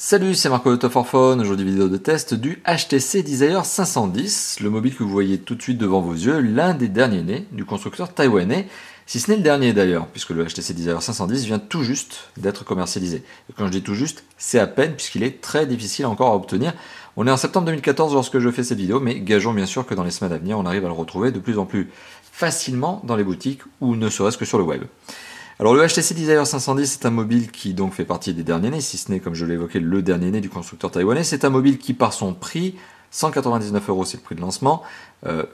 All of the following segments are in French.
Salut, c'est Marco de Top for Phone. Aujourd'hui, vidéo de test du HTC Desire 510, le mobile que vous voyez tout de suite devant vos yeux, l'un des derniers nés du constructeur taïwanais, si ce n'est le dernier d'ailleurs, puisque le HTC Desire 510 vient tout juste d'être commercialisé. Et quand je dis tout juste, c'est à peine, puisqu'il est très difficile encore à obtenir. On est en septembre 2014 lorsque je fais cette vidéo, mais gageons bien sûr que dans les semaines à venir, on arrive à le retrouver de plus en plus facilement dans les boutiques ou ne serait-ce que sur le web. Alors le HTC Desire 510 c'est un mobile qui donc fait partie des derniers nés, si ce n'est comme je l'ai évoqué le dernier né du constructeur taïwanais. C'est un mobile qui par son prix, 199 € c'est le prix de lancement,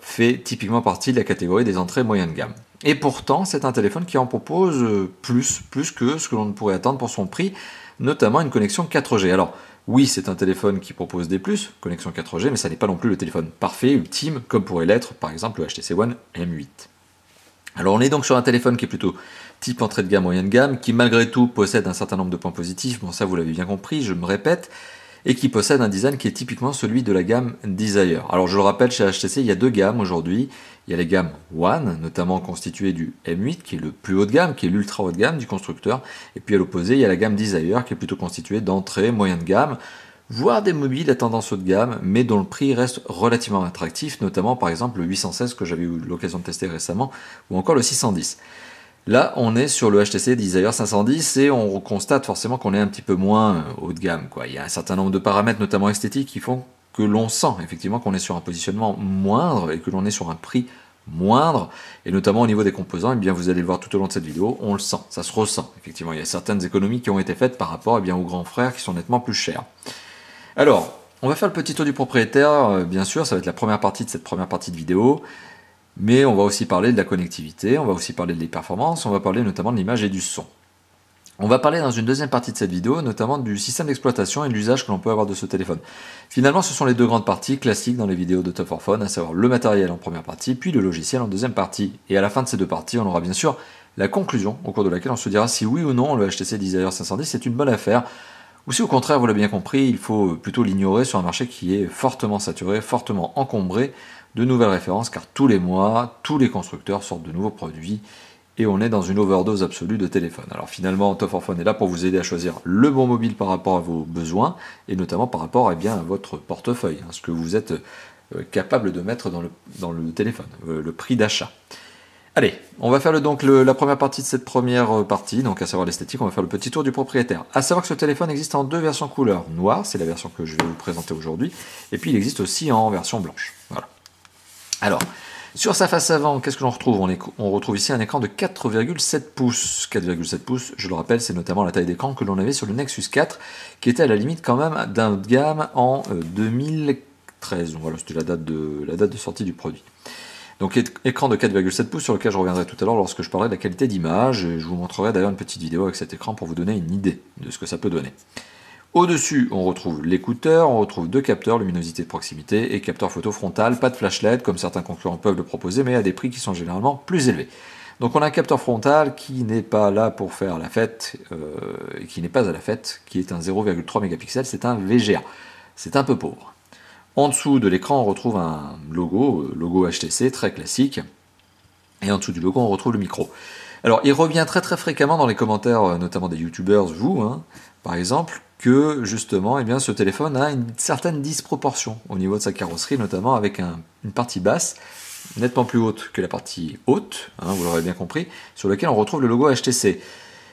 fait typiquement partie de la catégorie des entrées moyenne gamme. Et pourtant c'est un téléphone qui en propose plus que ce que l'on ne pourrait attendre pour son prix, notamment une connexion 4G. Alors oui c'est un téléphone qui propose des plus, connexion 4G, mais ça n'est pas non plus le téléphone parfait, ultime, comme pourrait l'être par exemple le HTC One M8. Alors on est donc sur un téléphone qui est plutôt type entrée de gamme, moyenne gamme, qui malgré tout possède un certain nombre de points positifs, bon ça vous l'avez bien compris, je me répète, et qui possède un design qui est typiquement celui de la gamme Desire. Alors je le rappelle, chez HTC il y a deux gammes aujourd'hui, il y a les gammes One, notamment constituée du M8, qui est le plus haut de gamme, qui est l'ultra haut de gamme du constructeur, et puis à l'opposé il y a la gamme Desire, qui est plutôt constituée d'entrée, moyenne gamme, voire des mobiles à tendance haut de gamme, mais dont le prix reste relativement attractif, notamment par exemple le 816 que j'avais eu l'occasion de tester récemment, ou encore le 610. Là, on est sur le HTC Desire 510 et on constate forcément qu'on est un petit peu moins haut de gamme, quoi. Il y a un certain nombre de paramètres, notamment esthétiques, qui font que l'on sent effectivement qu'on est sur un positionnement moindre et que l'on est sur un prix moindre. Et notamment au niveau des composants, eh bien, vous allez le voir tout au long de cette vidéo, on le sent, ça se ressent. Effectivement, il y a certaines économies qui ont été faites par rapport aux grands frères qui sont nettement plus chers. Alors, on va faire le petit tour du propriétaire, bien sûr, ça va être la première partie de cette première partie de vidéo. Mais on va aussi parler de la connectivité, on va aussi parler des performances, on va parler notamment de l'image et du son. On va parler dans une deuxième partie de cette vidéo, notamment du système d'exploitation et de l'usage que l'on peut avoir de ce téléphone. Finalement, ce sont les deux grandes parties classiques dans les vidéos de Top for Phone, à savoir le matériel en première partie, puis le logiciel en deuxième partie. Et à la fin de ces deux parties, on aura bien sûr la conclusion, au cours de laquelle on se dira si oui ou non le HTC Desire 510 est une bonne affaire, ou si au contraire, vous l'avez bien compris, il faut plutôt l'ignorer sur un marché qui est fortement saturé, fortement encombré de nouvelles références, car tous les mois, tous les constructeurs sortent de nouveaux produits et on est dans une overdose absolue de téléphones. Alors finalement, Top for Phone est là pour vous aider à choisir le bon mobile par rapport à vos besoins et notamment par rapport à votre portefeuille, ce que vous êtes capable de mettre dans le téléphone, le prix d'achat. Allez, on va faire la première partie de cette première partie, donc à savoir l'esthétique, on va faire le petit tour du propriétaire. À savoir que ce téléphone existe en deux versions couleur. Noire, c'est la version que je vais vous présenter aujourd'hui, et puis il existe aussi en version blanche. Voilà. Alors, sur sa face avant, qu'est-ce que l'on retrouve? On retrouve ici un écran de 4,7 pouces. 4,7 pouces, je le rappelle, c'est notamment la taille d'écran que l'on avait sur le Nexus 4, qui était à la limite quand même d'un haut de gamme en 2013. Donc voilà, c'était la date de sortie du produit. Donc écran de 4,7 pouces sur lequel je reviendrai tout à l'heure lorsque je parlerai de la qualité d'image. Et je vous montrerai d'ailleurs une petite vidéo avec cet écran pour vous donner une idée de ce que ça peut donner. Au-dessus, on retrouve l'écouteur, on retrouve deux capteurs, luminosité de proximité et capteur photo frontal, pas de flash LED comme certains concurrents peuvent le proposer, mais à des prix qui sont généralement plus élevés. Donc on a un capteur frontal qui n'est pas là pour faire la fête, et qui n'est pas à la fête, qui est un 0,3 mégapixels, c'est un VGA. C'est un peu pauvre. En dessous de l'écran, on retrouve un logo HTC très classique, et en dessous du logo, on retrouve le micro. Alors, il revient très fréquemment dans les commentaires, notamment des youtubeurs, par exemple, que justement, ce téléphone a une certaine disproportion au niveau de sa carrosserie, notamment avec une partie basse, nettement plus haute que la partie haute, vous l'aurez bien compris, sur laquelle on retrouve le logo HTC.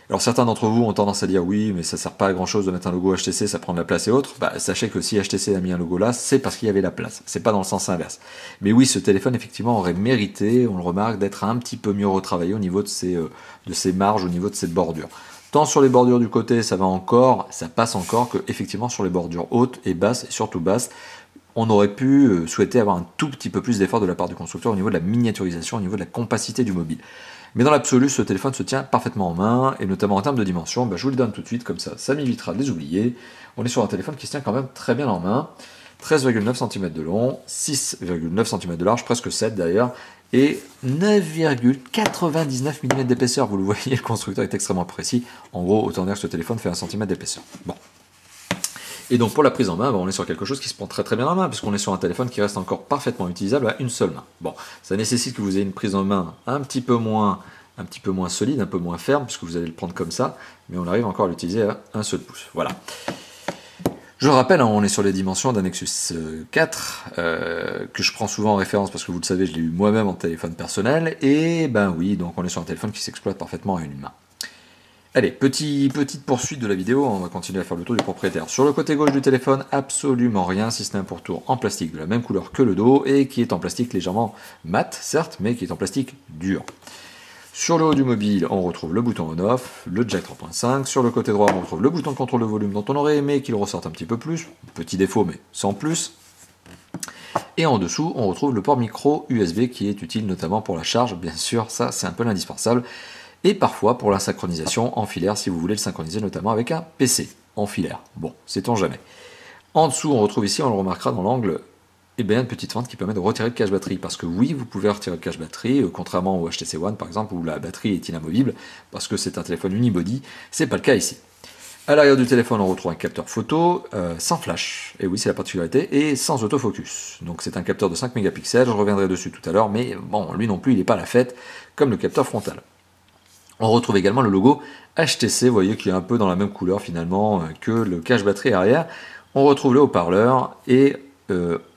Alors certains d'entre vous ont tendance à dire oui, mais ça sert pas à grand chose de mettre un logo HTC, ça prend de la place et autres. Sachez que si HTC a mis un logo là, c'est parce qu'il y avait la place, c'est pas dans le sens inverse. Mais oui, ce téléphone effectivement aurait mérité, on le remarque, d'être un petit peu mieux retravaillé au niveau de ses marges, au niveau de ses bordures. Tant sur les bordures du côté, ça passe encore, que effectivement sur les bordures hautes et basses, et surtout basses, on aurait pu souhaiter avoir un tout petit peu plus d'effort de la part du constructeur au niveau de la miniaturisation, au niveau de la compacité du mobile. Mais dans l'absolu, ce téléphone se tient parfaitement en main, et notamment en termes de dimension, je vous le donne tout de suite, comme ça m'évitera de les oublier. On est sur un téléphone qui se tient quand même très bien en main, 13,9 cm de long, 6,9 cm de large, presque 7 d'ailleurs, et 9,99 mm d'épaisseur. Vous le voyez, le constructeur est extrêmement précis. En gros, autant dire que ce téléphone fait 1 cm d'épaisseur. Bon. Et donc pour la prise en main, on est sur quelque chose qui se prend très bien en main, puisqu'on est sur un téléphone qui reste encore parfaitement utilisable à une seule main. Bon, ça nécessite que vous ayez une prise en main un petit peu moins solide, un peu moins ferme, puisque vous allez le prendre comme ça, mais on arrive encore à l'utiliser à un seul pouce. Voilà. Je le rappelle, hein, on est sur les dimensions d'un Nexus 4, que je prends souvent en référence parce que vous le savez, je l'ai eu moi-même en téléphone personnel, et ben oui, donc on est sur un téléphone qui s'exploite parfaitement à une main. Allez, petite poursuite de la vidéo, on va continuer à faire le tour du propriétaire. Sur le côté gauche du téléphone, absolument rien, si ce n'est un pourtour en plastique de la même couleur que le dos, et qui est en plastique légèrement mat, certes, mais qui est en plastique dur. Sur le haut du mobile, on retrouve le bouton on-off, le jack 3.5. Sur le côté droit, on retrouve le bouton de contrôle de volume dont on aurait aimé qu'il ressorte un petit peu plus. Petit défaut, mais sans plus. Et en dessous, on retrouve le port micro USB qui est utile notamment pour la charge. Bien sûr, ça, c'est un peu l'indispensable. Et parfois pour la synchronisation en filaire, si vous voulez le synchroniser notamment avec un PC en filaire. Bon, sait-on jamais. En dessous, on retrouve ici, on le remarquera dans l'angle, une petite fente qui permet de retirer le cache batterie. Parce que oui, vous pouvez retirer le cache batterie, contrairement au HTC One par exemple, où la batterie est inamovible, parce que c'est un téléphone unibody, c'est pas le cas ici. À l'arrière du téléphone, on retrouve un capteur photo sans flash, et oui, c'est la particularité, et sans autofocus. Donc c'est un capteur de 5 mégapixels, je reviendrai dessus tout à l'heure, mais bon, lui non plus, il n'est pas à la fête, comme le capteur frontal. On retrouve également le logo HTC, vous voyez, qui est un peu dans la même couleur finalement que le cache batterie arrière. On retrouve le haut-parleur et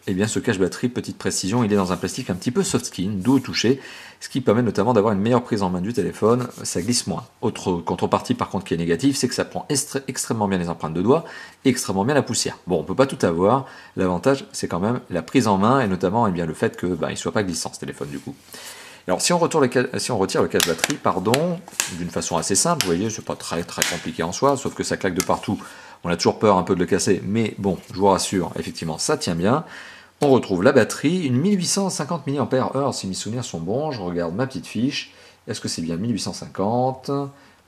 bien ce cache batterie, petite précision, il est dans un plastique un petit peu soft skin, doux au toucher, ce qui permet notamment d'avoir une meilleure prise en main du téléphone, ça glisse moins. Autre contrepartie par contre qui est négative, c'est que ça prend extrêmement bien les empreintes de doigts et extrêmement bien la poussière. Bon, on ne peut pas tout avoir, l'avantage c'est quand même la prise en main et notamment le fait qu'il ne soit pas glissant ce téléphone du coup. Alors si on retire le cache batterie, d'une façon assez simple, vous voyez, c'est pas très compliqué en soi, sauf que ça claque de partout, on a toujours peur un peu de le casser, mais bon, je vous rassure, effectivement, ça tient bien. On retrouve la batterie, une 1850 mAh, si mes souvenirs sont bons, je regarde ma petite fiche, est-ce que c'est bien 1850 ?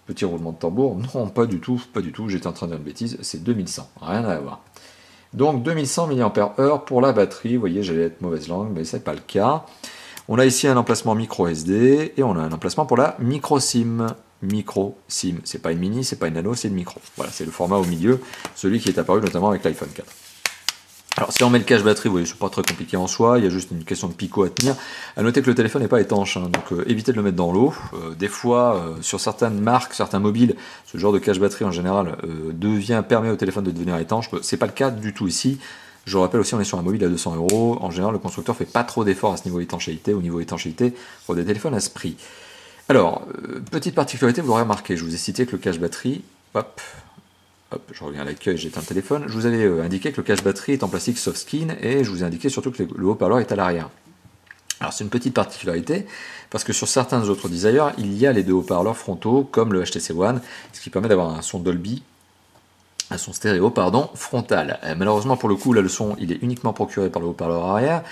Petit roulement de tambour, non, pas du tout, j'étais en train de dire une bêtise, c'est 2100, rien à voir. Donc 2100 mAh pour la batterie, vous voyez, j'allais être mauvaise langue, mais c'est pas le cas. On a ici un emplacement micro SD et on a un emplacement pour la micro SIM. Micro SIM, c'est pas une mini, c'est pas une nano, c'est une micro. Voilà, c'est le format au milieu, celui qui est apparu notamment avec l'iPhone 4. Alors si on met le cache batterie, vous voyez, c'est pas très compliqué en soi, il y a juste une question de picot à tenir. À noter que le téléphone n'est pas étanche, hein, donc évitez de le mettre dans l'eau. Des fois, sur certaines marques, certains mobiles, ce genre de cache batterie en général permet au téléphone de devenir étanche. C'est pas le cas du tout ici. Je rappelle aussi, on est sur un mobile à 200 €. En général, le constructeur fait pas trop d'efforts à ce niveau étanchéité, pour des téléphones à ce prix. Alors, petite particularité, vous l'aurez remarqué, je vous ai cité que le cache batterie, hop, je reviens à l'accueil, j'éteins le téléphone, je vous avais indiqué que le cache batterie est en plastique soft skin et je vous ai indiqué surtout que le haut-parleur est à l'arrière. Alors c'est une petite particularité, parce que sur certains autres designers, il y a les deux haut-parleurs frontaux, comme le HTC One, ce qui permet d'avoir un son Dolby, un son stéréo, frontal. Malheureusement pour le coup, là le son il est uniquement procuré par le haut-parleur arrière.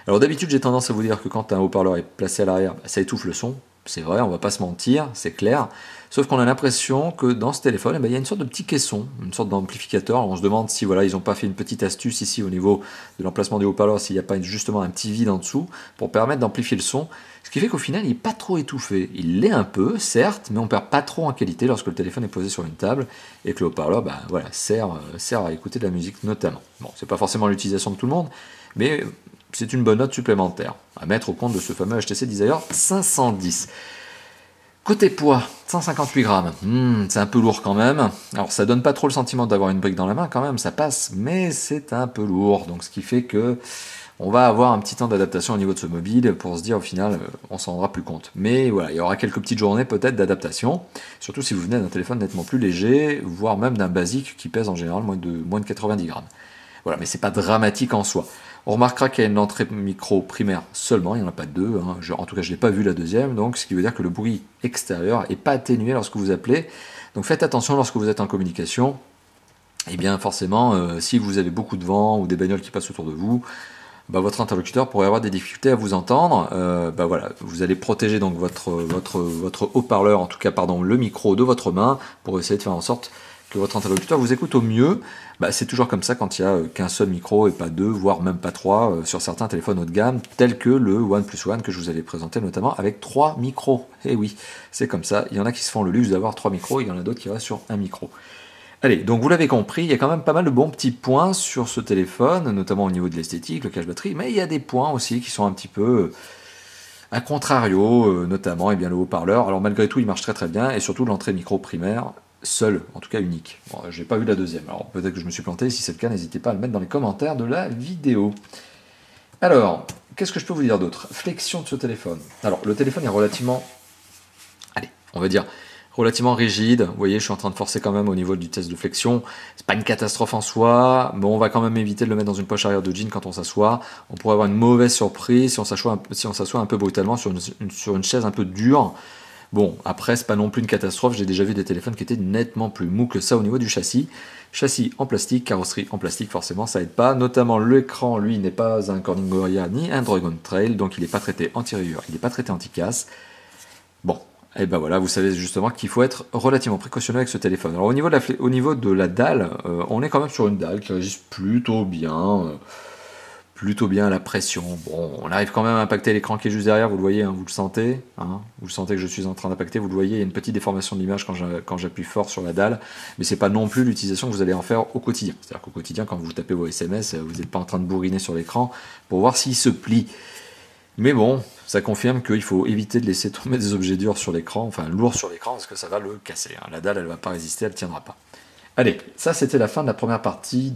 Alors d'habitude j'ai tendance à vous dire que quand un haut-parleur est placé à l'arrière, ça étouffe le son. C'est vrai, on va pas se mentir, c'est clair. Sauf qu'on a l'impression que dans ce téléphone, il y a une sorte de petit caisson, une sorte d'amplificateur. On se demande si ils n'ont pas fait une petite astuce ici au niveau de l'emplacement du haut-parleur, s'il n'y a pas justement un petit vide en dessous pour permettre d'amplifier le son. Ce qui fait qu'au final, il n'est pas trop étouffé. Il l'est un peu, certes, mais on perd pas trop en qualité lorsque le téléphone est posé sur une table et que le haut-parleur sert à écouter de la musique notamment. Bon, c'est pas forcément l'utilisation de tout le monde, mais c'est une bonne note supplémentaire à mettre au compte de ce fameux HTC Desire 510. Côté poids, 158 grammes, c'est un peu lourd quand même. Alors ça donne pas trop le sentiment d'avoir une brique dans la main quand même, ça passe, mais c'est un peu lourd. Donc ce qui fait que on va avoir un petit temps d'adaptation au niveau de ce mobile pour se dire au final, on s'en rendra plus compte. Mais voilà, il y aura quelques petites journées peut-être d'adaptation, surtout si vous venez d'un téléphone nettement plus léger, voire même d'un basique qui pèse en général moins de 90 grammes. Voilà, mais c'est pas dramatique en soi. On remarquera qu'il y a une entrée micro primaire seulement, il n'y en a pas deux, hein. En tout cas je ne l'ai pas vu la deuxième, donc ce qui veut dire que le bruit extérieur n'est pas atténué lorsque vous appelez. Donc faites attention lorsque vous êtes en communication, et bien forcément si vous avez beaucoup de vent ou des bagnoles qui passent autour de vous, votre interlocuteur pourrait avoir des difficultés à vous entendre. Voilà, vous allez protéger donc votre haut-parleur, en tout cas le micro de votre main, pour essayer de faire en sorte que votre interlocuteur vous écoute au mieux. C'est toujours comme ça quand il n'y a qu'un seul micro et pas deux, voire même pas trois, sur certains téléphones haut de gamme, tels que le OnePlus One que je vous avais présenté notamment avec 3 micros. Et oui, c'est comme ça, il y en a qui se font le luxe d'avoir 3 micros, il y en a d'autres qui restent sur un micro. Allez, donc vous l'avez compris, il y a quand même pas mal de bons petits points sur ce téléphone, notamment au niveau de l'esthétique, le cache batterie, mais il y a des points aussi qui sont un petit peu a contrario, notamment le haut-parleur. Alors malgré tout, il marche très très bien, et surtout l'entrée micro primaire seule, en tout cas unique. Bon, j'ai pas vu la deuxième, alors peut-être que je me suis planté, si c'est le cas, n'hésitez pas à le mettre dans les commentaires de la vidéo. Alors, qu'est-ce que je peux vous dire d'autre? Flexion de ce téléphone. Alors, le téléphone est relativement, allez, on va dire, relativement rigide. Vous voyez, je suis en train de forcer quand même au niveau du test de flexion. C'est pas une catastrophe en soi, mais on va quand même éviter de le mettre dans une poche arrière de jean quand on s'assoit. On pourrait avoir une mauvaise surprise si on s'assoit un peu brutalement sur une chaise un peu dure. Bon, après, c'est pas non plus une catastrophe. J'ai déjà vu des téléphones qui étaient nettement plus mous que ça au niveau du châssis. Châssis en plastique, carrosserie en plastique, forcément, ça aide pas. Notamment, l'écran, lui, n'est pas un Corning Gorilla ni un Dragon Trail, donc il n'est pas traité anti-rayures, il n'est pas traité anti-casse. Bon, et ben voilà, vous savez justement qu'il faut être relativement précautionneux avec ce téléphone. Alors, au niveau de la dalle, on est quand même sur une dalle qui résiste plutôt bien. Plutôt bien à la pression. Bon, on arrive quand même à impacter l'écran qui est juste derrière, vous le voyez, hein, vous le sentez. Hein, vous sentez que je suis en train d'impacter, vous le voyez, il y a une petite déformation de l'image quand j'appuie fort sur la dalle, mais c'est pas non plus l'utilisation que vous allez en faire au quotidien. C'est-à-dire qu'au quotidien, quand vous tapez vos SMS, vous n'êtes pas en train de bourriner sur l'écran pour voir s'il se plie. Mais bon, ça confirme qu'il faut éviter de laisser tomber des objets durs sur l'écran, enfin lourds sur l'écran, parce que ça va le casser. Hein. La dalle, elle va pas résister, elle tiendra pas. Allez, ça c'était la fin de la première partie,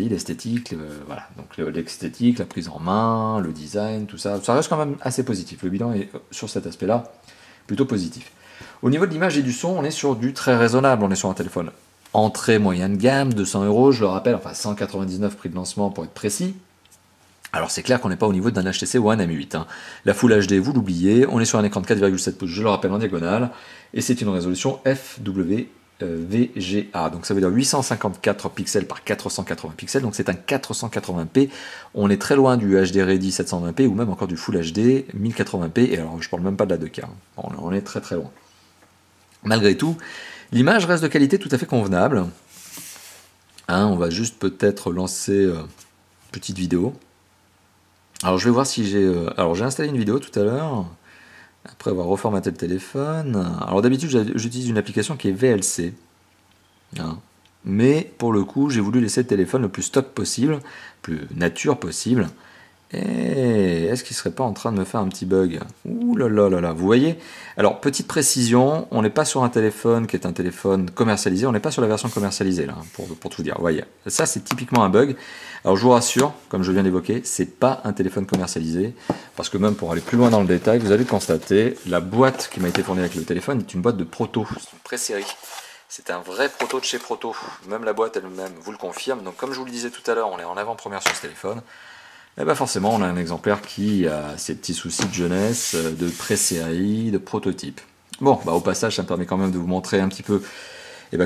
l'esthétique, voilà, donc l'esthétique, la prise en main, le design, tout ça, ça reste quand même assez positif. Le bilan est sur cet aspect-là plutôt positif. Au niveau de l'image et du son, on est sur du très raisonnable, on est sur un téléphone entrée moyenne gamme, 200 €, je le rappelle, enfin 199 prix de lancement pour être précis. Alors c'est clair qu'on n'est pas au niveau d'un HTC One M8. Hein. La Full HD, vous l'oubliez, on est sur un écran de 4,7 pouces, je le rappelle en diagonale, et c'est une résolution FWVGA, donc ça veut dire 854 pixels par 480 pixels, donc c'est un 480p. On est très loin du HD Ready 720p ou même encore du Full HD 1080p, et alors je parle même pas de la 2K, on est très très loin. Malgré tout, l'image reste de qualité tout à fait convenable. Hein, on va juste peut-être lancer une petite vidéo. Alors je vais voir si j'ai... alors j'ai installé une vidéo tout à l'heure, après avoir reformaté le téléphone. Alors d'habitude j'utilise une application qui est VLC. Hein. Mais pour le coup j'ai voulu laisser le téléphone le plus stock possible, plus nature possible. Et est-ce qu'il ne serait pas en train de me faire un petit bug? Ouh là là là là, vous voyez? Alors, petite précision, on n'est pas sur un téléphone qui est un téléphone commercialisé, on n'est pas sur la version commercialisée, là, pour tout dire. Vous voyez, ça c'est typiquement un bug. Alors, je vous rassure, comme je viens d'évoquer, c'est pas un téléphone commercialisé, parce que même pour aller plus loin dans le détail, vous allez le constater, la boîte qui m'a été fournie avec le téléphone est une boîte de proto, c'est une pré-série. C'est un vrai proto de chez Proto, même la boîte elle-même vous le confirme. Donc, comme je vous le disais tout à l'heure, on est en avant-première sur ce téléphone. Et bien forcément, on a un exemplaire qui a ses petits soucis de jeunesse, de pré-série, de prototype. Bon, bah au passage, ça me permet quand même de vous montrer un petit peu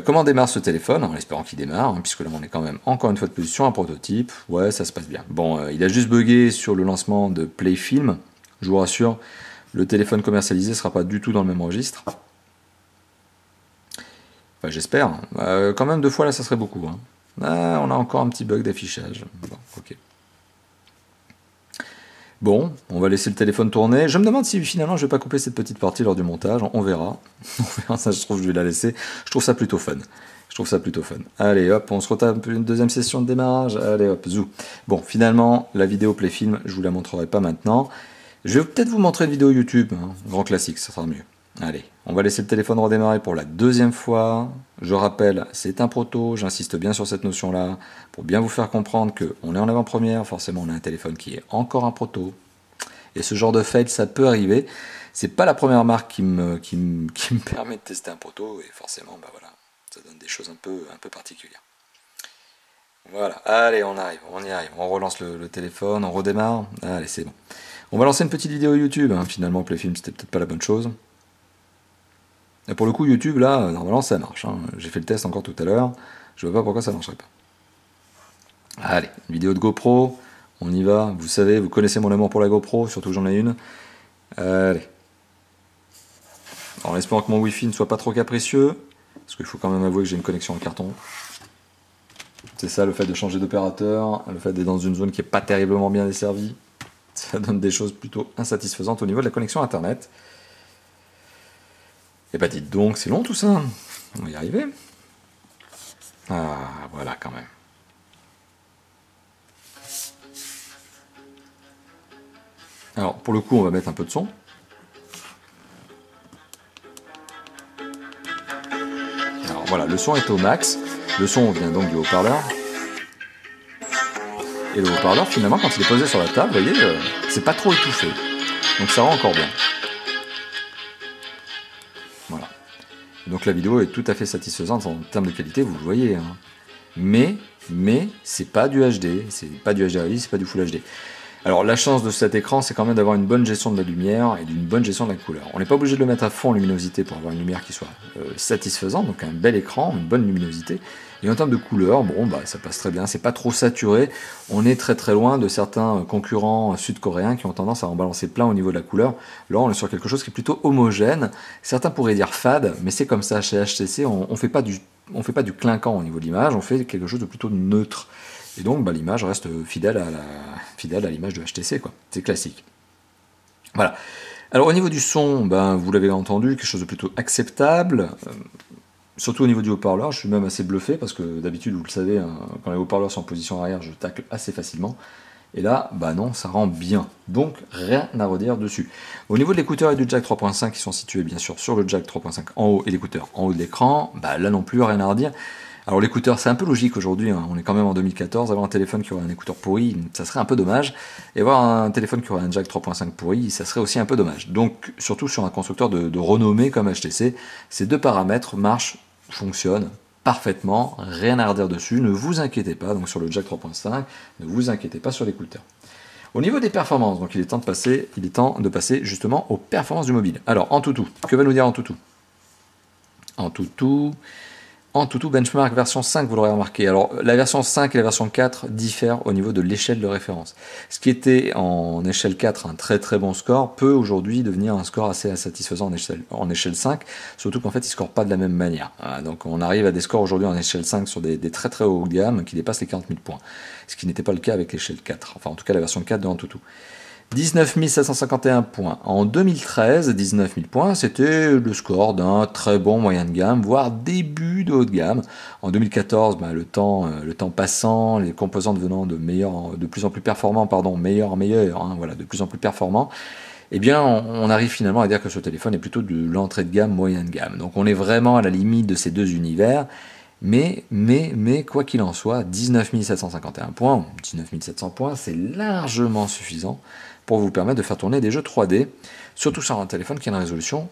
comment démarre ce téléphone, en espérant qu'il démarre, hein, puisque là on est quand même encore une fois de plus sur un prototype. Ouais, ça se passe bien. Bon, il a juste bugué sur le lancement de Playfilm. Je vous rassure, le téléphone commercialisé ne sera pas du tout dans le même registre. Enfin, j'espère. Quand même 2 fois là, ça serait beaucoup. Hein. Ah, on a encore un petit bug d'affichage. Bon, ok. Bon, on va laisser le téléphone tourner. Je me demande si finalement je vais pas couper cette petite partie lors du montage. On verra. On verra, ça je trouve je vais la laisser. Je trouve ça plutôt fun. Allez hop, on se retape une deuxième session de démarrage. Allez hop, zou. Bon, finalement, la vidéo Playfilm, je vous la montrerai pas maintenant. Je vais peut-être vous montrer une vidéo YouTube. Hein. Grand classique, ça sera mieux. Allez, on va laisser le téléphone redémarrer pour la deuxième fois. Je rappelle, c'est un proto, j'insiste bien sur cette notion-là, pour bien vous faire comprendre qu'on est en avant-première, forcément on a un téléphone qui est encore un proto. Et ce genre de fail, ça peut arriver. C'est pas la première marque qui me permet de tester un proto, et forcément, bah voilà, ça donne des choses un peu particulières. Voilà, allez, on y arrive. On relance le téléphone, on redémarre. Allez, c'est bon. On va lancer une petite vidéo YouTube, hein. Finalement, Playfilm, c'était peut-être pas la bonne chose. Et pour le coup, YouTube, là, normalement, ça marche. Hein. J'ai fait le test encore tout à l'heure. Je vois pas pourquoi ça ne marcherait pas. Allez, une vidéo de GoPro. On y va. Vous savez, vous connaissez mon amour pour la GoPro, surtout que j'en ai une. Allez. En espérant que mon Wi-Fi ne soit pas trop capricieux. Parce qu'il faut quand même avouer que j'ai une connexion en carton. C'est ça, le fait de changer d'opérateur. Le fait d'être dans une zone qui n'est pas terriblement bien desservie. Ça donne des choses plutôt insatisfaisantes au niveau de la connexion Internet. Et bah dites donc, c'est long tout ça. On va y arriver. Ah, voilà quand même. Alors, pour le coup, on va mettre un peu de son. Alors, voilà, le son est au max. Le son vient donc du haut-parleur. Et le haut-parleur, finalement, quand il est posé sur la table, vous voyez, c'est pas trop étouffé. Donc ça rend encore bien. Voilà. Donc la vidéo est tout à fait satisfaisante en termes de qualité, vous le voyez. Hein. Mais c'est pas du HD, c'est pas du HDRI, c'est pas du Full HD. Alors la chance de cet écran, c'est quand même d'avoir une bonne gestion de la lumière et d'une bonne gestion de la couleur. On n'est pas obligé de le mettre à fond en luminosité pour avoir une lumière qui soit satisfaisante, donc un bel écran, une bonne luminosité. Et en termes de couleur, bon bah ça passe très bien, c'est pas trop saturé. On est très très loin de certains concurrents sud-coréens qui ont tendance à en balancer plein au niveau de la couleur. Là on est sur quelque chose qui est plutôt homogène. Certains pourraient dire fade, mais c'est comme ça chez HTC, on fait pas du clinquant au niveau de l'image, on fait quelque chose de plutôt neutre. Et donc bah, l'image reste fidèle à l'image de HTC, quoi. C'est classique. Voilà. Alors au niveau du son, ben, vous l'avez entendu, quelque chose de plutôt acceptable. Surtout au niveau du haut-parleur, je suis même assez bluffé parce que d'habitude, vous le savez, hein, quand les haut-parleurs sont en position arrière, je tacle assez facilement. Et là, bah non, ça rend bien. Donc rien à redire dessus. Au niveau de l'écouteur et du jack 3.5 qui sont situés bien sûr sur le jack 3.5 en haut et l'écouteur en haut de l'écran, bah là non plus rien à redire. Alors l'écouteur, c'est un peu logique aujourd'hui, hein. On est quand même en 2014, avoir un téléphone qui aurait un écouteur pourri, ça serait un peu dommage, et avoir un téléphone qui aurait un jack 3.5 pourri, ça serait aussi un peu dommage. Donc surtout sur un constructeur de renommée comme HTC, ces deux paramètres fonctionnent parfaitement, rien à redire dessus, ne vous inquiétez pas, donc sur le jack 3.5, ne vous inquiétez pas sur l'écouteur. Au niveau des performances, donc il est temps de passer justement aux performances du mobile. Alors Antutu, que va nous dire Antutu? Antutu Benchmark version 5, vous l'aurez remarqué. Alors, la version 5 et la version 4 diffèrent au niveau de l'échelle de référence. Ce qui était en échelle 4 un très très bon score peut aujourd'hui devenir un score assez insatisfaisant en échelle 5, surtout qu'en fait, il ne score pas de la même manière. Donc, on arrive à des scores aujourd'hui en échelle 5 sur des très très hauts de gamme qui dépassent les 40 000 points. Ce qui n'était pas le cas avec l'échelle 4, enfin en tout cas la version 4 de Antutu. 19 751 points. En 2013, 19 000 points, c'était le score d'un très bon moyen de gamme, voire début de haut de gamme. En 2014, bah, le temps passant, les composants devenant de plus en plus performants, voilà, de plus en plus performants, eh bien, on arrive finalement à dire que ce téléphone est plutôt de l'entrée de gamme, moyen de gamme. Donc on est vraiment à la limite de ces deux univers. Mais quoi qu'il en soit, 19 751 points, 19 700 points, c'est largement suffisant pour vous permettre de faire tourner des jeux 3D, surtout sur un téléphone qui a une résolution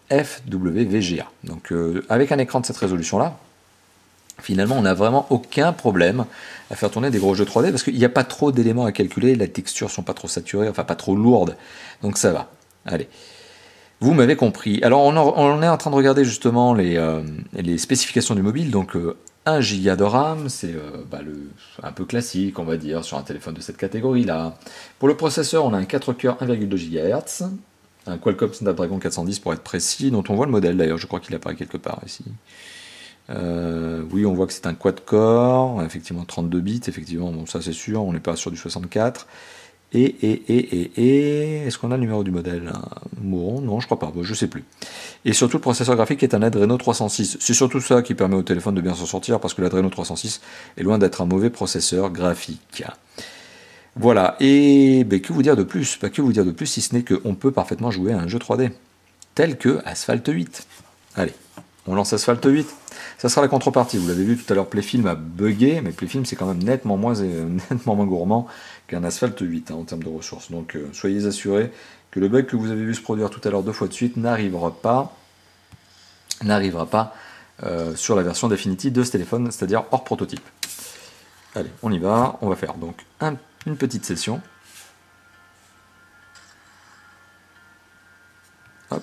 FWVGA. Donc avec un écran de cette résolution-là, finalement on n'a vraiment aucun problème à faire tourner des gros jeux 3D parce qu'il n'y a pas trop d'éléments à calculer, les textures sont pas trop saturées, enfin pas trop lourdes, donc ça va. Allez. Vous m'avez compris. Alors on est en train de regarder justement les spécifications du mobile, donc 1 Go de RAM, c'est un peu classique, on va dire, sur un téléphone de cette catégorie-là. Pour le processeur, on a un 4 coeurs 1,2 GHz, un Qualcomm Snapdragon 410 pour être précis, dont on voit le modèle d'ailleurs, je crois qu'il apparaît quelque part ici. Oui, on voit que c'est un quad-core, effectivement 32 bits, effectivement, bon ça c'est sûr, on n'est pas sur du 64. Est-ce qu'on a le numéro du modèle? Bon, non, je crois pas, bon, je sais plus. Et surtout, le processeur graphique est un Adreno 306. C'est surtout ça qui permet au téléphone de bien s'en sortir, parce que l'Adreno 306 est loin d'être un mauvais processeur graphique. Voilà, et que vous dire de plus? Que vous dire de plus si ce n'est qu'on peut parfaitement jouer à un jeu 3D, tel que Asphalt 8. Allez, on lance Asphalt 8. Ça sera la contrepartie. Vous l'avez vu tout à l'heure, Playfilm a bugué, mais Playfilm c'est quand même nettement moins gourmand qu'un Asphalt 8 en termes de ressources. Donc soyez assurés que le bug que vous avez vu se produire tout à l'heure 2 fois de suite n'arrivera pas sur la version définitive de ce téléphone, c'est-à-dire hors prototype. Allez, on y va. On va faire donc une petite session. Hop.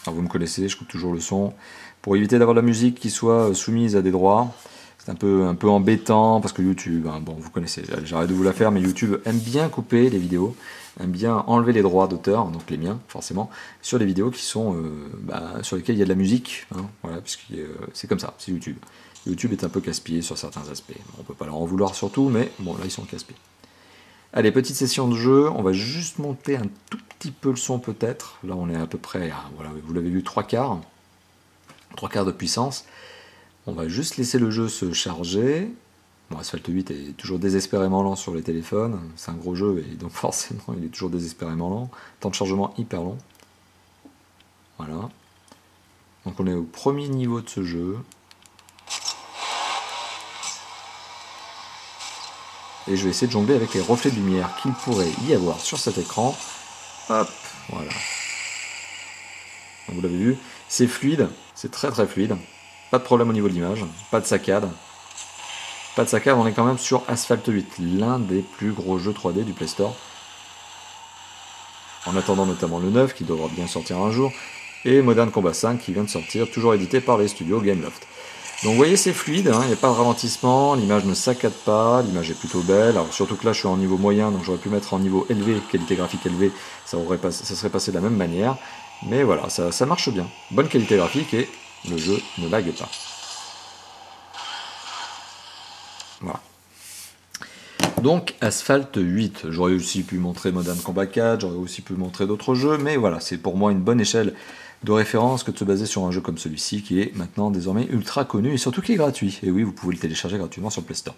Alors vous me connaissez, je coupe toujours le son pour éviter d'avoir de la musique qui soit soumise à des droits. C'est un peu embêtant parce que YouTube, hein, bon vous connaissez, j'arrête de vous la faire, mais YouTube aime bien couper les vidéos, aime bien enlever les droits d'auteur, donc les miens forcément, sur les vidéos qui sont sur lesquelles il y a de la musique, hein, voilà, puisque c'est comme ça, c'est YouTube. YouTube est un peu casse-pied sur certains aspects. On ne peut pas leur en vouloir surtout, mais bon là ils sont casse-pieds. Allez, petite session de jeu, on va juste monter un tout petit peu le son peut-être. Là on est à peu près à, voilà, vous l'avez vu, 3/4 de puissance. On va juste laisser le jeu se charger. Bon, Asphalt 8 est toujours désespérément lent sur les téléphones. C'est un gros jeu et donc forcément il est toujours désespérément lent. Temps de chargement hyper long. Voilà. Donc on est au premier niveau de ce jeu. Et je vais essayer de jongler avec les reflets de lumière qu'il pourrait y avoir sur cet écran. Hop, voilà. Donc vous l'avez vu, c'est fluide, c'est très très fluide. Pas de problème au niveau de l'image, pas de saccade. Pas de saccade, on est quand même sur Asphalt 8, l'un des plus gros jeux 3D du Play Store. En attendant notamment le 9, qui devra bien sortir un jour, et Modern Combat 5, qui vient de sortir, toujours édité par les studios Gameloft. Donc vous voyez, c'est fluide, il n'y a pas de ralentissement, l'image ne saccade pas, l'image est plutôt belle. Alors surtout que là, je suis en niveau moyen, donc j'aurais pu mettre en niveau élevé, qualité graphique élevée, ça serait passé de la même manière. Mais voilà, ça marche bien. Bonne qualité graphique et le jeu ne lag pas. Voilà. Donc Asphalt 8, j'aurais aussi pu montrer Modern Combat 4, j'aurais aussi pu montrer d'autres jeux, mais voilà, c'est pour moi une bonne échelle de référence que de se baser sur un jeu comme celui-ci qui est maintenant désormais ultra connu et surtout qui est gratuit. Et oui, vous pouvez le télécharger gratuitement sur Play Store.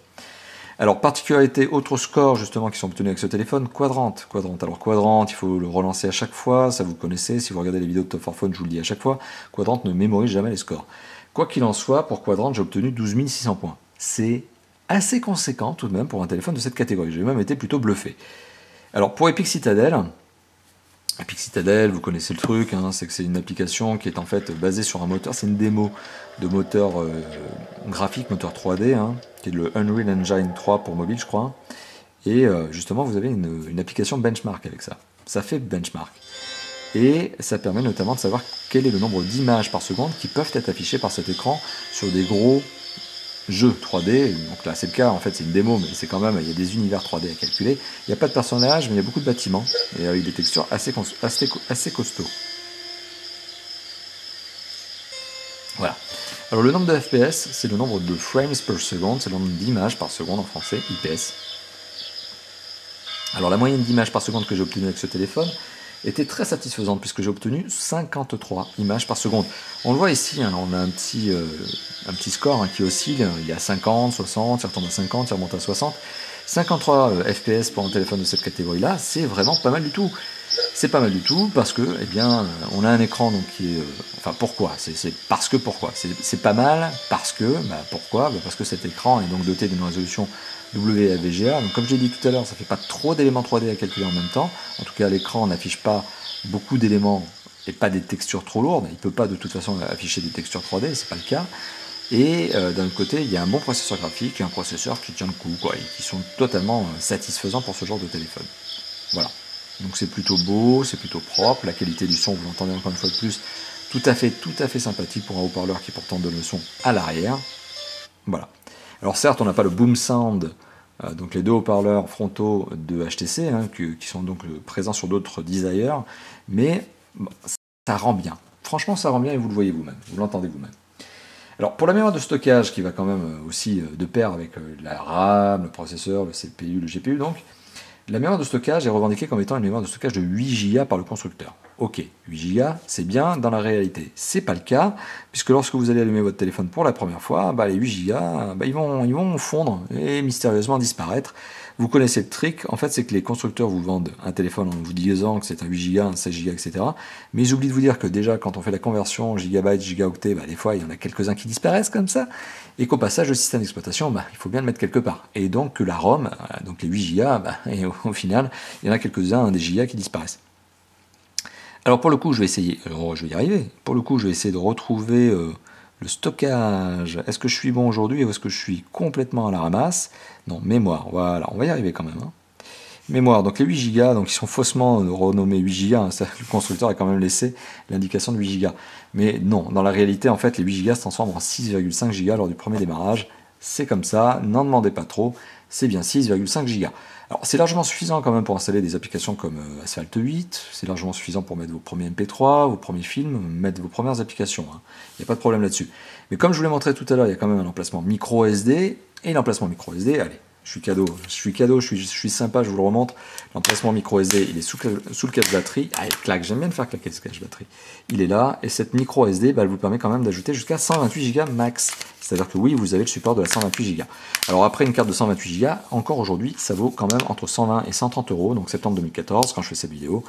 Alors, particularité, autres scores justement qui sont obtenus avec ce téléphone, Quadrant. Alors Quadrant, il faut le relancer à chaque fois, ça vous connaissez, si vous regardez les vidéos de Top 4 Phone, je vous le dis à chaque fois, Quadrant ne mémorise jamais les scores. Quoi qu'il en soit, pour Quadrant, j'ai obtenu 12 600 points. C'est assez conséquent tout de même pour un téléphone de cette catégorie, j'ai même été plutôt bluffé. Alors pour Epic Citadel, vous connaissez le truc, hein, c'est que c'est une application qui est en fait basée sur un moteur, c'est une démo de moteur graphique, moteur 3D, hein, qui est le Unreal Engine 3 pour mobile, je crois. Et justement, vous avez une application benchmark avec ça. Ça fait benchmark. Et ça permet notamment de savoir quel est le nombre d'images par seconde qui peuvent être affichées par cet écran sur des gros jeu 3D, donc là c'est le cas, en fait c'est une démo, mais c'est quand même, il y a des univers 3D à calculer, il n'y a pas de personnages, mais il y a beaucoup de bâtiments, et avec des textures assez costauds. Voilà. Alors le nombre de FPS, c'est le nombre de frames per second, c'est le nombre d'images par seconde en français, IPS. Alors la moyenne d'images par seconde que j'ai obtenue avec ce téléphone était très satisfaisante puisque j'ai obtenu 53 images par seconde. On le voit ici, hein, on a un petit score qui oscille, il y a 50, 60, il retombe à 50, il remonte à 60. 53 FPS pour un téléphone de cette catégorie-là, c'est vraiment pas mal du tout. C'est pas mal du tout parce que, eh bien, on a un écran donc qui est... enfin, pourquoi? C'est parce que pourquoi? C'est pas mal parce que... pourquoi? Parce que cet écran est donc doté d'une résolution WAVGA. Donc, comme j'ai dit tout à l'heure, ça fait pas trop d'éléments 3D à calculer en même temps. En tout cas, l'écran n'affiche pas beaucoup d'éléments et pas des textures trop lourdes. Il peut pas de toute façon afficher des textures 3D, c'est pas le cas. Et d'un autre côté, il y a un bon processeur graphique et un processeur qui tient le coup, quoi, et qui sont totalement satisfaisants pour ce genre de téléphone. Voilà. Donc c'est plutôt beau, c'est plutôt propre, la qualité du son, vous l'entendez encore une fois de plus, tout à fait sympathique pour un haut-parleur qui pourtant donne le son à l'arrière. Voilà. Alors certes, on n'a pas le boom sound, donc les deux haut-parleurs frontaux de HTC, hein, qui sont donc présents sur d'autres Desire, mais bon, ça rend bien. Franchement, ça rend bien et vous le voyez vous-même, vous l'entendez vous-même. Alors pour la mémoire de stockage, qui va quand même aussi de pair avec la RAM, le processeur, le CPU, le GPU, donc, la mémoire de stockage est revendiquée comme étant une mémoire de stockage de 8 Go par le constructeur. Ok, 8 Go, c'est bien, dans la réalité, c'est pas le cas, puisque lorsque vous allez allumer votre téléphone pour la première fois, les 8 Go, ils vont fondre et mystérieusement disparaître. Vous connaissez le trick, en fait c'est que les constructeurs vous vendent un téléphone en vous disant que c'est un 8 Go, un 16 Go, etc. Mais j'oublie de vous dire que déjà quand on fait la conversion gigabyte, gigaoctet, des fois il y en a quelques-uns qui disparaissent comme ça, et qu'au passage le système d'exploitation, il faut bien le mettre quelque part. Et donc que la ROM, donc les 8 Go, et au final, il y en a quelques-uns, des gigas qui disparaissent. Alors pour le coup, je vais essayer, je vais y arriver, pour le coup je vais essayer de retrouver le stockage. Est-ce que je suis bon aujourd'hui ou est-ce que je suis complètement à la ramasse? Non, mémoire, voilà, on va y arriver quand même. Hein. Mémoire, donc les 8 Go, donc ils sont faussement renommés 8 Go, hein, le constructeur a quand même laissé l'indication de 8 Go. Mais non, dans la réalité, en fait, les 8 Go se transforment en 6,5 Go lors du premier démarrage. C'est comme ça, n'en demandez pas trop, c'est bien 6,5 Go. Alors c'est largement suffisant quand même pour installer des applications comme Asphalt 8, c'est largement suffisant pour mettre vos premiers MP3, vos premiers films, mettre vos premières applications. Il n'y a pas de problème là-dessus. Mais comme je vous l'ai montré tout à l'heure, il y a quand même un emplacement micro SD, et l'emplacement micro SD, allez, je suis sympa, je vous le remontre. L'emplacement micro SD, il est sous le cache batterie. Ah, il claque, j'aime bien le faire claquer ce cache batterie. Il est là, et cette micro SD, bah, elle vous permet quand même d'ajouter jusqu'à 128 Go max. C'est-à-dire que oui, vous avez le support de la 128 Go. Alors après, une carte de 128 Go, encore aujourd'hui, ça vaut quand même entre 120 et 130 €, donc septembre 2014, quand je fais cette vidéo.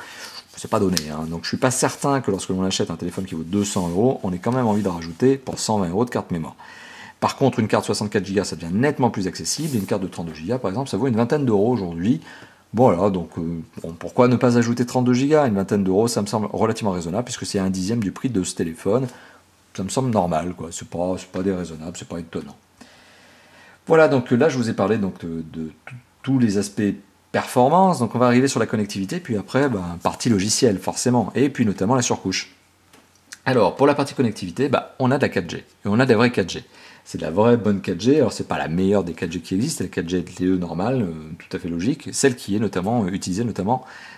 C'est pas donné, hein. Donc je suis pas certain que lorsque l'on achète un téléphone qui vaut 200 €, on ait quand même envie de rajouter pour 120 € de carte mémoire. Par contre, une carte 64 Go, ça devient nettement plus accessible, et une carte de 32 Go, par exemple, ça vaut une vingtaine d'euros aujourd'hui. Bon, voilà, donc bon, pourquoi ne pas ajouter 32 Go? Une vingtaine d'euros, ça me semble relativement raisonnable, puisque c'est un dixième du prix de ce téléphone. Ça me semble normal, quoi. C'est pas déraisonnable, c'est pas étonnant. Voilà, donc là, je vous ai parlé donc, de tous les aspects performance. Donc on va arriver sur la connectivité, puis après, partie logicielle, forcément, et puis notamment la surcouche. Alors, pour la partie connectivité, on a de la 4G, et on a des vrais 4G. C'est de la vraie bonne 4G, alors c'est pas la meilleure des 4G qui existent, c'est la 4G LTE normale, tout à fait logique, celle qui est notamment utilisée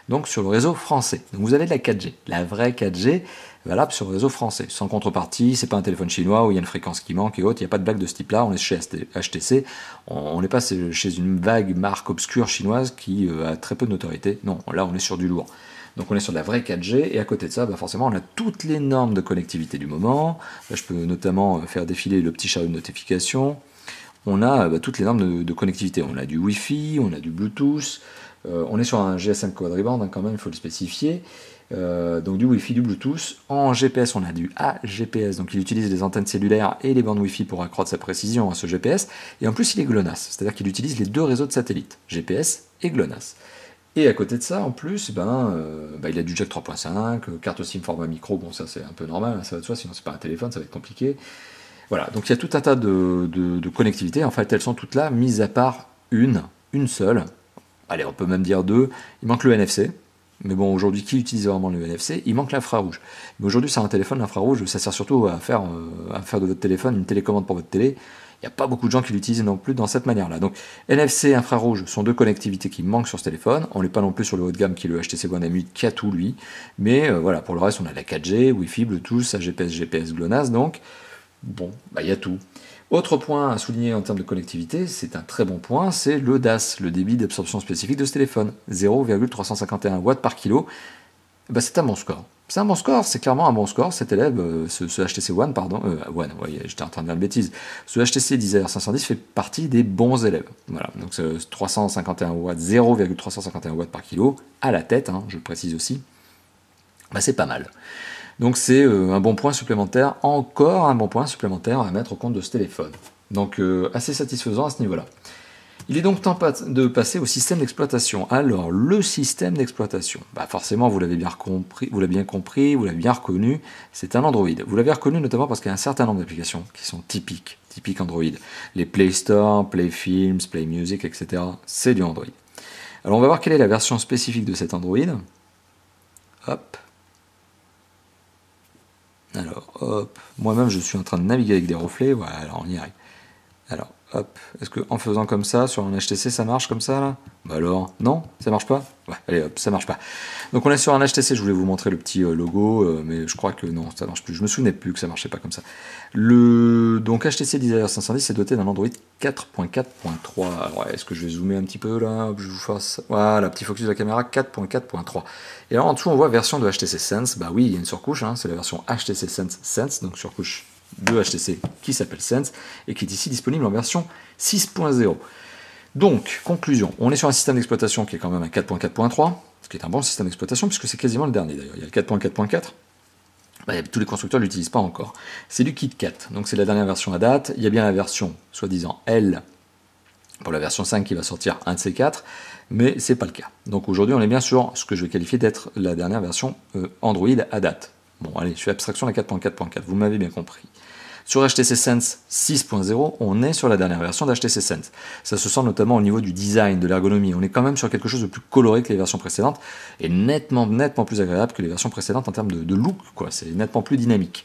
donc sur le réseau français. Donc vous avez de la 4G, la vraie 4G valable sur le réseau français, sans contrepartie, c'est pas un téléphone chinois où il y a une fréquence qui manque et autres, il n'y a pas de blague de ce type-là, on est chez HTC, on n'est pas chez une vague marque obscure chinoise qui a très peu de notoriété, non, là on est sur du lourd. Donc on est sur de la vraie 4G, et à côté de ça, forcément, on a toutes les normes de connectivité du moment. Là, je peux notamment faire défiler le petit chariot de notification. On a toutes les normes de connectivité. On a du Wi-Fi, on a du Bluetooth. On est sur un GSM quadriband, quand même, il faut le spécifier. Donc du Wi-Fi, du Bluetooth. En GPS, on a du AGPS, donc il utilise les antennes cellulaires et les bandes Wi-Fi pour accroître sa précision à ce GPS. Et en plus, il est GLONASS, c'est-à-dire qu'il utilise les deux réseaux de satellites, GPS et GLONASS. Et à côté de ça, en plus, il a du jack 3.5, carte SIM format micro, bon ça c'est un peu normal, ça va de soi, sinon c'est pas un téléphone, ça va être compliqué. Voilà, donc il y a tout un tas de connectivités, en fait elles sont toutes là, mises à part une seule, allez on peut même dire deux, il manque le NFC, mais bon aujourd'hui qui utilise vraiment le NFC, il manque l'infrarouge. Mais aujourd'hui sur un téléphone, l'infrarouge ça sert surtout à faire de votre téléphone une télécommande pour votre télé. Il n'y a pas beaucoup de gens qui l'utilisent non plus dans cette manière-là. Donc NFC et infrarouge sont deux connectivités qui manquent sur ce téléphone. On n'est pas non plus sur le haut de gamme qui est le HTC One M8 qui a tout lui. Mais voilà, pour le reste, on a la 4G, Wi-Fi, Bluetooth, AGPS, GPS, GLONASS. Donc, bon, il y a tout. Autre point à souligner en termes de connectivité, c'est un très bon point, c'est le DAS, le débit d'absorption spécifique de ce téléphone. 0,351 watts par kilo. C'est un bon score. C'est un bon score, c'est clairement un bon score. Cet élève, ce HTC One, j'étais en train de dire une bêtise. Ce HTC Desire 510 fait partie des bons élèves. Voilà, donc 351 watts, 0,351 watts par kilo, à la tête, je le précise aussi. C'est pas mal. Donc c'est un bon point supplémentaire, encore un bon point supplémentaire à mettre au compte de ce téléphone. Donc assez satisfaisant à ce niveau-là. Il est donc temps de passer au système d'exploitation. Alors, le système d'exploitation, forcément, vous l'avez bien compris, vous l'avez bien reconnu, c'est un Android. Vous l'avez reconnu notamment parce qu'il y a un certain nombre d'applications qui sont typiques Android. Les Play Store, Play Films, Play Music, etc. C'est du Android. Alors, on va voir quelle est la version spécifique de cet Android. Hop. Alors, hop. Moi-même, je suis en train de naviguer avec des reflets. Voilà, alors on y arrive. Alors, hop, est-ce qu'en faisant comme ça, sur un HTC, ça marche comme ça, là? Alors, non? Ça marche pas? Ouais, allez, hop, ça marche pas. Donc on est sur un HTC, je voulais vous montrer le petit logo, mais je crois que non, ça marche plus. Je me souvenais plus que ça marchait pas comme ça. Donc HTC Desire 510 est doté d'un Android 4.4.3. Alors, est-ce que je vais zoomer un petit peu, là? Je vous fasse... Voilà, petit focus de la caméra, 4.4.3. Et alors, en dessous, on voit version de HTC Sense. Oui, il y a une surcouche, c'est la version HTC Sense, donc surcouche de HTC qui s'appelle Sense et qui est ici disponible en version 6.0. Donc, conclusion, on est sur un système d'exploitation qui est quand même un 4.4.3, ce qui est un bon système d'exploitation puisque c'est quasiment le dernier d'ailleurs. Il y a le 4.4.4, tous les constructeurs ne l'utilisent pas encore. C'est du KitKat, donc c'est la dernière version à date. Il y a bien la version soi-disant L pour la version 5 qui va sortir un de ces quatre, mais c'est pas le cas. Donc aujourd'hui, on est bien sur ce que je vais qualifier d'être la dernière version Android à date. Bon, allez, je fais abstraction à 4.4.4, vous m'avez bien compris. Sur HTC Sense 6.0, on est sur la dernière version d'HTC Sense. Ça se sent notamment au niveau du design, de l'ergonomie. On est quand même sur quelque chose de plus coloré que les versions précédentes et nettement plus agréable que les versions précédentes en termes de look, quoi. C'est nettement plus dynamique.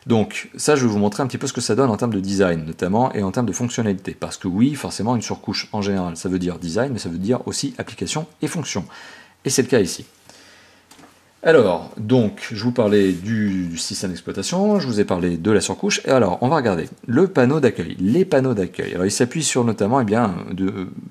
Donc ça, je vais vous montrer un petit peu ce que ça donne en termes de design, notamment, et en termes de fonctionnalité. Parce que oui, forcément, une surcouche en général, ça veut dire design, mais ça veut dire aussi application et fonction. Et c'est le cas ici. Alors, donc, je vous parlais du système d'exploitation, je vous ai parlé de la surcouche, et alors, on va regarder le panneau d'accueil, les panneaux d'accueil. Alors, ils s'appuient sur notamment, eh bien,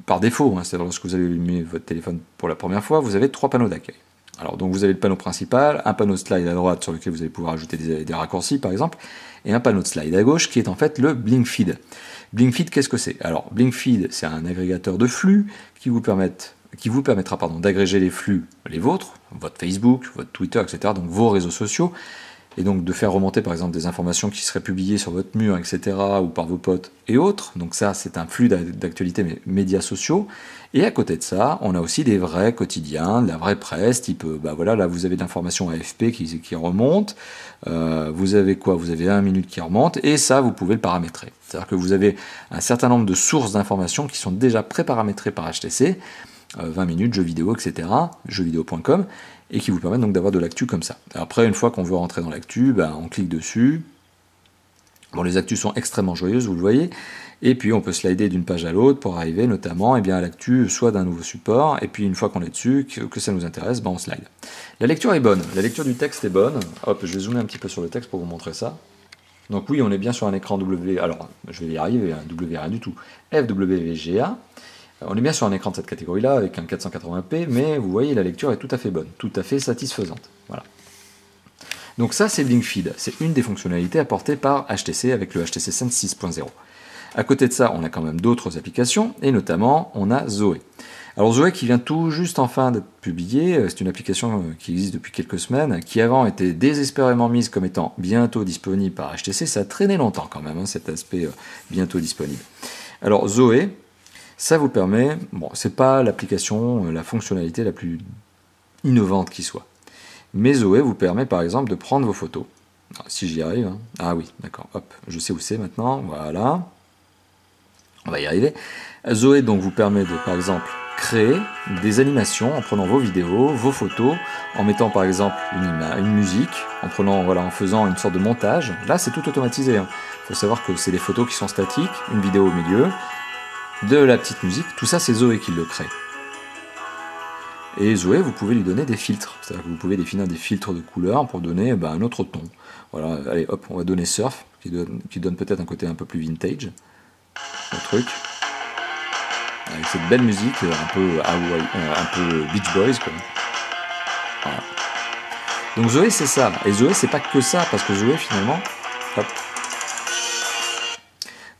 par défaut, hein, c'est-à-dire lorsque vous avez allumé votre téléphone pour la première fois, vous avez 3 panneaux d'accueil. Alors, donc, vous avez le panneau principal, un panneau de slide à droite sur lequel vous allez pouvoir ajouter des raccourcis, par exemple, et un panneau de slide à gauche qui est en fait le Blink Feed. Blink Feed, qu'est-ce que c'est? Alors, Blink Feed, c'est un agrégateur de flux qui vous permettra d'agréger les flux, les vôtres, votre Facebook, votre Twitter, etc., donc vos réseaux sociaux, et donc de faire remonter par exemple des informations qui seraient publiées sur votre mur, etc., ou par vos potes et autres. Donc ça, c'est un flux d'actualités médias sociaux. Et à côté de ça, on a aussi des vrais quotidiens, de la vraie presse, type, voilà, là vous avez de l'information AFP qui remonte, vous avez quoi? Vous avez 1 minute qui remonte, et ça, vous pouvez le paramétrer. C'est-à-dire que vous avez un certain nombre de sources d'informations qui sont déjà pré-paramétrées par HTC, 20 minutes, jeux vidéo, etc., jeuxvideo.com, et qui vous permettent donc d'avoir de l'actu comme ça. Après, une fois qu'on veut rentrer dans l'actu, on clique dessus. Bon, les actus sont extrêmement joyeuses, vous le voyez, et puis on peut slider d'une page à l'autre pour arriver notamment à l'actu soit d'un nouveau support, et puis une fois qu'on est dessus, que ça nous intéresse, on slide. La lecture est bonne, la lecture du texte est bonne. Hop, je vais zoomer un petit peu sur le texte pour vous montrer ça. Donc oui, on est bien sur un écran W, alors je vais y arriver, W rien du tout, FWVGA. On est bien sur un écran de cette catégorie-là, avec un 480p, mais vous voyez, la lecture est tout à fait bonne, tout à fait satisfaisante. Voilà. Donc ça, c'est Blink Feed. C'est une des fonctionnalités apportées par HTC avec le HTC Sense 6.0. À côté de ça, on a quand même d'autres applications, et notamment, on a Zoé. Alors Zoé qui vient tout juste enfin d'être publiée, c'est une application qui existe depuis quelques semaines, qui avant était désespérément mise comme étant bientôt disponible par HTC. Ça a traîné longtemps quand même, cet aspect bientôt disponible. Alors Zoé, ça vous permet, bon, c'est pas l'application, la fonctionnalité la plus innovante qui soit. Mais Zoé vous permet par exemple de prendre vos photos. Alors, si j'y arrive, hein. Ah oui, d'accord, hop, je sais où c'est maintenant, voilà. On va y arriver. Zoé donc vous permet de, par exemple, créer des animations en prenant vos vidéos, vos photos, en mettant par exemple une musique, en faisant une sorte de montage. Là, c'est tout automatisé. Il faut savoir que c'est des photos qui sont statiques, une vidéo au milieu, de la petite musique, tout ça c'est Zoé qui le crée. Et Zoé, vous pouvez lui donner des filtres, c'est-à-dire que vous pouvez définir des filtres de couleurs pour donner un autre ton. Voilà, allez hop, on va donner Surf, qui donne peut-être un côté un peu plus vintage, le truc. Avec cette belle musique, un peu Beach Boys, quoi. Voilà. Donc Zoé c'est ça, et Zoé c'est pas que ça, parce que Zoé finalement, hop,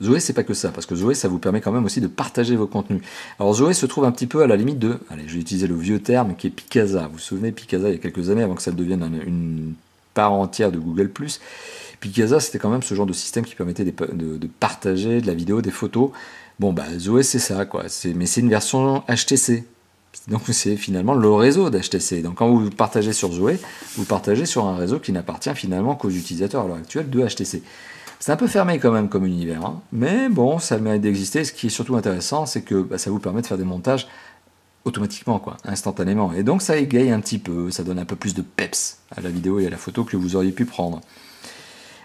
Zoé, c'est pas que ça, parce que Zoé, ça vous permet quand même aussi de partager vos contenus. Alors Zoé se trouve un petit peu à la limite de, allez, je vais utiliser le vieux terme qui est Picasa. Vous vous souvenez, Picasa, il y a quelques années, avant que ça devienne une part entière de Google+, Picasa, c'était quand même ce genre de système qui permettait de partager de la vidéo, des photos. Bon, Zoé, c'est ça, quoi. Mais c'est une version HTC. Donc c'est finalement le réseau d'HTC. Donc quand vous partagez sur Zoé, vous partagez sur un réseau qui n'appartient finalement qu'aux utilisateurs à l'heure actuelle de HTC. C'est un peu fermé quand même comme univers, hein. Mais bon, ça a le mérite d'exister. Ce qui est surtout intéressant, c'est que ça vous permet de faire des montages automatiquement, quoi, instantanément. Et donc ça égaye un petit peu, ça donne un peu plus de peps à la vidéo et à la photo que vous auriez pu prendre.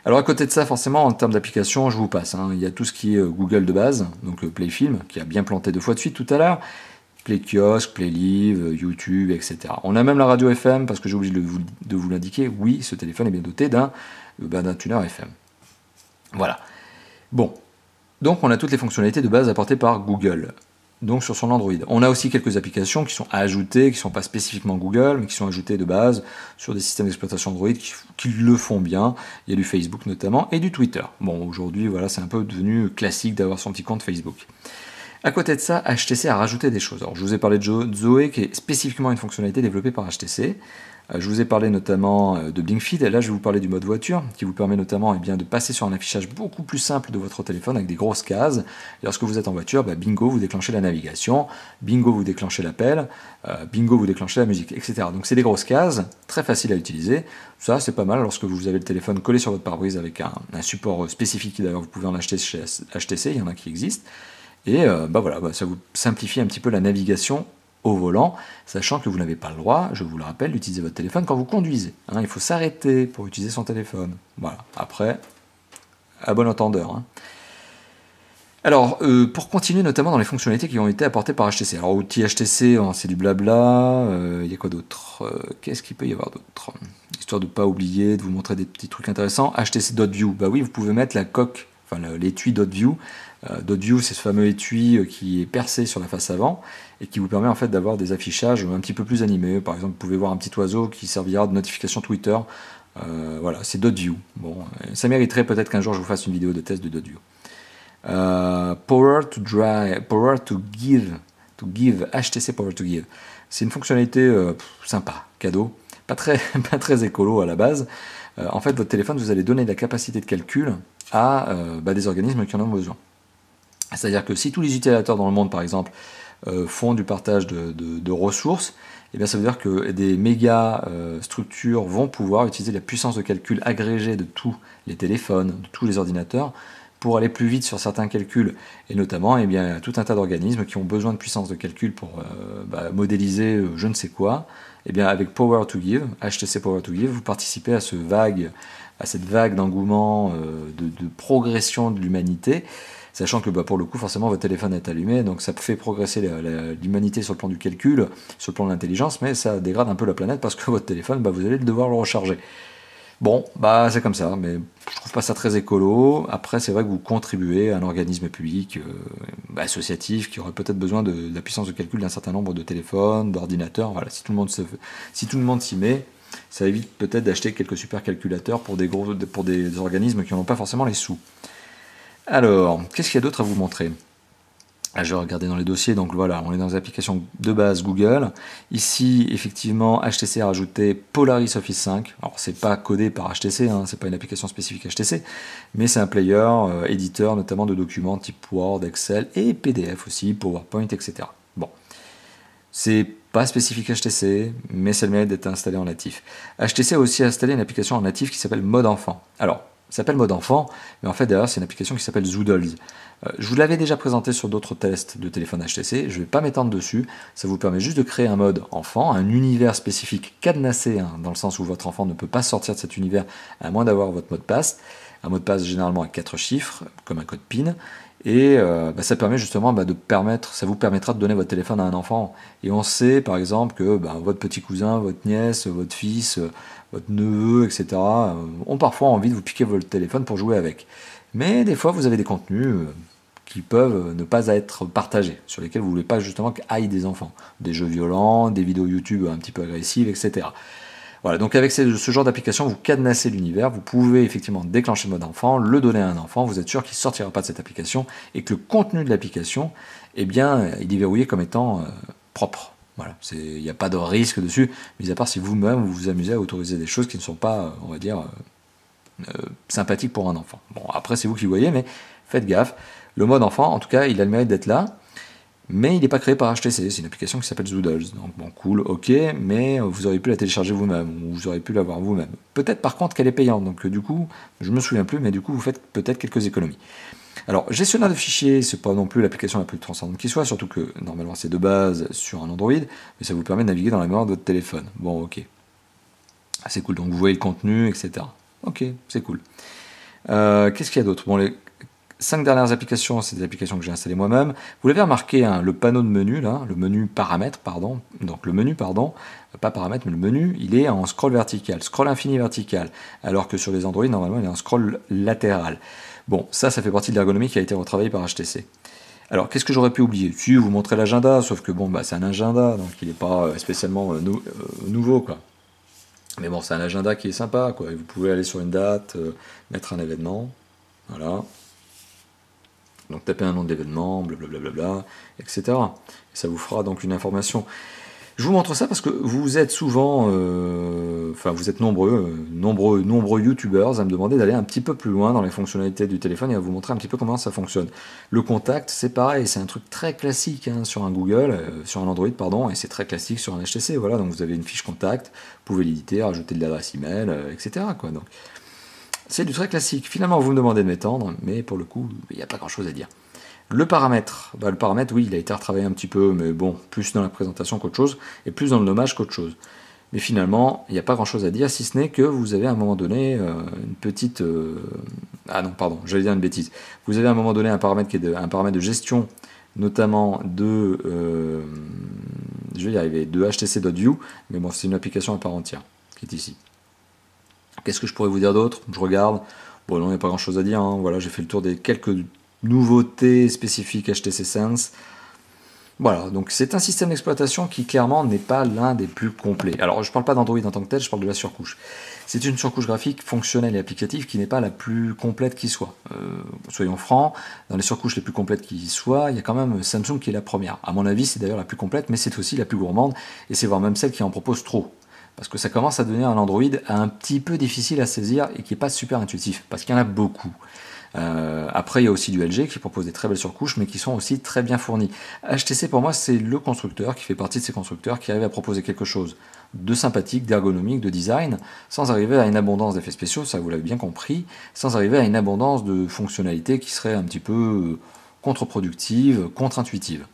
Alors à côté de ça, forcément, en termes d'application, je vous passe, hein. Il y a tout ce qui est Google de base, donc Playfilm, qui a bien planté 2 fois de suite tout à l'heure, Play Kiosque, Playlive, YouTube, etc. On a même la radio FM, parce que j'ai oublié de vous l'indiquer, oui, ce téléphone est bien doté d'un tuner FM. Voilà. Bon. Donc on a toutes les fonctionnalités de base apportées par Google. Donc sur son Android. On a aussi quelques applications qui sont ajoutées, qui ne sont pas spécifiquement Google, mais qui sont ajoutées de base sur des systèmes d'exploitation Android qui le font bien. Il y a du Facebook notamment et du Twitter. Bon, aujourd'hui, voilà, c'est un peu devenu classique d'avoir son petit compte Facebook. À côté de ça, HTC a rajouté des choses. Alors, je vous ai parlé de Zoé, qui est spécifiquement une fonctionnalité développée par HTC. Je vous ai parlé notamment de Blink Feed, et là je vais vous parler du mode voiture, qui vous permet notamment de passer sur un affichage beaucoup plus simple de votre téléphone avec des grosses cases. Et lorsque vous êtes en voiture, bingo, vous déclenchez la navigation, bingo, vous déclenchez l'appel, bingo, vous déclenchez la musique, etc. Donc c'est des grosses cases, très faciles à utiliser. Ça c'est pas mal lorsque vous avez le téléphone collé sur votre pare-brise avec un support spécifique, d'ailleurs vous pouvez en acheter chez HTC, il y en a qui existent. Et voilà, ça vous simplifie un petit peu la navigation au volant, sachant que vous n'avez pas le droit, je vous le rappelle, d'utiliser votre téléphone quand vous conduisez. Il faut s'arrêter pour utiliser son téléphone. Voilà. Après, à bon entendeur. Alors, pour continuer notamment dans les fonctionnalités qui ont été apportées par HTC. Alors, outil HTC, hein, c'est du blabla. Il y a quoi d'autre? Qu'est-ce qu'il peut y avoir d'autre? Histoire de ne pas oublier, de vous montrer des petits trucs intéressants. HTC Dot View. Bah oui, vous pouvez mettre la coque, enfin l'étui Dot View. Dot View, c'est ce fameux étui qui est percé sur la face avant et qui vous permet en fait d'avoir des affichages un petit peu plus animés. Par exemple, vous pouvez voir un petit oiseau qui servira de notification Twitter. Voilà, c'est Dot View. Bon, ça mériterait peut-être qu'un jour je vous fasse une vidéo de test de Dot View. Power to give, HTC Power to Give. C'est une fonctionnalité sympa, cadeau, pas très écolo à la base. En fait, votre téléphone, vous allez donner la capacité de calcul à des organismes qui en ont besoin. C'est-à-dire que si tous les utilisateurs dans le monde, par exemple, font du partage de ressources, eh bien, ça veut dire que des méga structures vont pouvoir utiliser la puissance de calcul agrégée de tous les téléphones, de tous les ordinateurs, pour aller plus vite sur certains calculs, et notamment il y a tout un tas d'organismes qui ont besoin de puissance de calcul pour modéliser je ne sais quoi. Et bien avec Power to Give, HTC Power to Give, vous participez à cette vague d'engouement, de progression de l'humanité, sachant que pour le coup forcément votre téléphone est allumé, donc ça fait progresser l'humanité sur le plan du calcul, sur le plan de l'intelligence, mais ça dégrade un peu la planète parce que votre téléphone, vous allez devoir le recharger. Bon, c'est comme ça, mais je trouve pas ça très écolo. Après, c'est vrai que vous contribuez à un organisme public, associatif, qui aurait peut-être besoin de la puissance de calcul d'un certain nombre de téléphones, d'ordinateurs. Voilà, si tout le monde s'y met, ça évite peut-être d'acheter quelques supercalculateurs pour des organismes qui n'en ont pas forcément les sous. Alors, qu'est-ce qu'il y a d'autre à vous montrer? Je vais regarder dans les dossiers, donc voilà, on est dans les applications de base Google. Ici, effectivement, HTC a rajouté Polaris Office 5. Alors, c'est pas codé par HTC, hein, c'est pas une application spécifique HTC, mais c'est un player, éditeur notamment de documents type Word, Excel et PDF aussi, PowerPoint, etc. Bon, c'est pas spécifique HTC, mais ça le mérite d'être installé en natif. HTC a aussi installé une application en natif qui s'appelle Mode Enfant. Alors, ça s'appelle Mode Enfant, mais en fait derrière c'est une application qui s'appelle Zoodles. Je vous l'avais déjà présenté sur d'autres tests de téléphone HTC, je ne vais pas m'étendre dessus, ça vous permet juste de créer un mode enfant, un univers spécifique cadenassé, hein, dans le sens où votre enfant ne peut pas sortir de cet univers à moins d'avoir votre mot de passe, un mot de passe généralement à 4 chiffres, comme un code PIN, et ça permet justement ça vous permettra de donner votre téléphone à un enfant. Et on sait par exemple que votre petit cousin, votre nièce, votre fils, votre neveu, etc. ont parfois envie de vous piquer votre téléphone pour jouer avec. Mais des fois vous avez des contenus qui peuvent ne pas être partagés, sur lesquels vous ne voulez pas justement qu'aillent des enfants. Des jeux violents, des vidéos YouTube un petit peu agressives, etc. Voilà, donc avec ce genre d'application, vous cadenassez l'univers, vous pouvez effectivement déclencher le mode enfant, le donner à un enfant, vous êtes sûr qu'il ne sortira pas de cette application et que le contenu de l'application, il est verrouillé comme étant propre. Voilà, il n'y a pas de risque dessus, mis à part si vous-même vous vous amusez à autoriser des choses qui ne sont pas, on va dire, sympathiques pour un enfant. Bon, après c'est vous qui voyez, mais faites gaffe. Le mode enfant, en tout cas, il a le mérite d'être là. Mais il n'est pas créé par HTC, c'est une application qui s'appelle Zoodles. Donc bon, cool, ok, mais vous auriez pu la télécharger vous-même, ou vous auriez pu l'avoir vous-même. Peut-être par contre qu'elle est payante, donc du coup, je me souviens plus, mais du coup vous faites peut-être quelques économies. Alors, gestionnaire de fichiers, c'est pas non plus l'application la plus transcendante qui soit, surtout que normalement c'est de base sur un Android, mais ça vous permet de naviguer dans la mémoire de votre téléphone. Bon, ok. C'est cool, donc vous voyez le contenu, etc. Ok, c'est cool. Qu'est-ce qu'il y a d'autre? Bon, les 5 dernières applications, c'est des applications que j'ai installées moi-même. Vous l'avez remarqué, hein, le panneau de menu, là, le menu paramètres, pardon. Donc le menu, pardon, pas paramètres, mais le menu, il est en scroll vertical, scroll infini vertical. Alors que sur les Android, normalement, il est en scroll latéral. Bon, ça fait partie de l'ergonomie qui a été retravaillée par HTC. Alors, qu'est-ce que j'aurais pu oublier? Si, vous montrez l'agenda, sauf que bon, c'est un agenda, donc il n'est pas spécialement nouveau, quoi. Mais bon, c'est un agenda qui est sympa, quoi. Et vous pouvez aller sur une date, mettre un événement, voilà. Donc tapez un nom d'événement, blablabla, etc. Et ça vous fera donc une information. Je vous montre ça parce que vous êtes souvent, vous êtes nombreux youtubeurs à me demander d'aller un petit peu plus loin dans les fonctionnalités du téléphone et à vous montrer un petit peu comment ça fonctionne. Le contact, c'est pareil, c'est un truc très classique sur un Google, sur un Android, pardon, et c'est très classique sur un HTC. Voilà, donc vous avez une fiche contact, vous pouvez l'éditer, rajouter de l'adresse email, etc. quoi. Donc, c'est du très classique. Finalement, vous me demandez de m'étendre, mais pour le coup, il n'y a pas grand-chose à dire. Le paramètre, le paramètre, oui, il a été retravaillé un petit peu, mais bon, plus dans la présentation qu'autre chose, et plus dans le nommage qu'autre chose. Mais finalement, il n'y a pas grand-chose à dire, si ce n'est que vous avez à un moment donné une petite... Ah non, pardon, j'allais dire une bêtise. Vous avez à un moment donné un paramètre qui est un paramètre de gestion, notamment de... je vais y arriver, de HTC.view, mais bon, c'est une application à part entière qui est ici. Qu'est-ce que je pourrais vous dire d'autre? Je regarde. Bon, non, il n'y a pas grand-chose à dire. Hein. Voilà, j'ai fait le tour des quelques nouveautés spécifiques HTC Sense. Voilà, donc c'est un système d'exploitation qui clairement n'est pas l'un des plus complets. Alors je ne parle pas d'Android en tant que tel, je parle de la surcouche. C'est une surcouche graphique fonctionnelle et applicative qui n'est pas la plus complète qui soit. Soyons francs, dans les surcouches les plus complètes qui soient, il y a quand même Samsung qui est la première. À mon avis, c'est d'ailleurs la plus complète, mais c'est aussi la plus gourmande, et c'est voire même celle qui en propose trop. Parce que ça commence à devenir un Android un petit peu difficile à saisir et qui n'est pas super intuitif, parce qu'il y en a beaucoup. Après, il y a aussi du LG qui propose des très belles surcouches, mais qui sont aussi très bien fournies. HTC, pour moi, c'est le constructeur qui fait partie de ces constructeurs qui arrive à proposer quelque chose de sympathique, d'ergonomique, de design, sans arriver à une abondance d'effets spéciaux, ça vous l'avez bien compris, sans arriver à une abondance de fonctionnalités qui serait un petit peu contre-productive, contre-intuitive.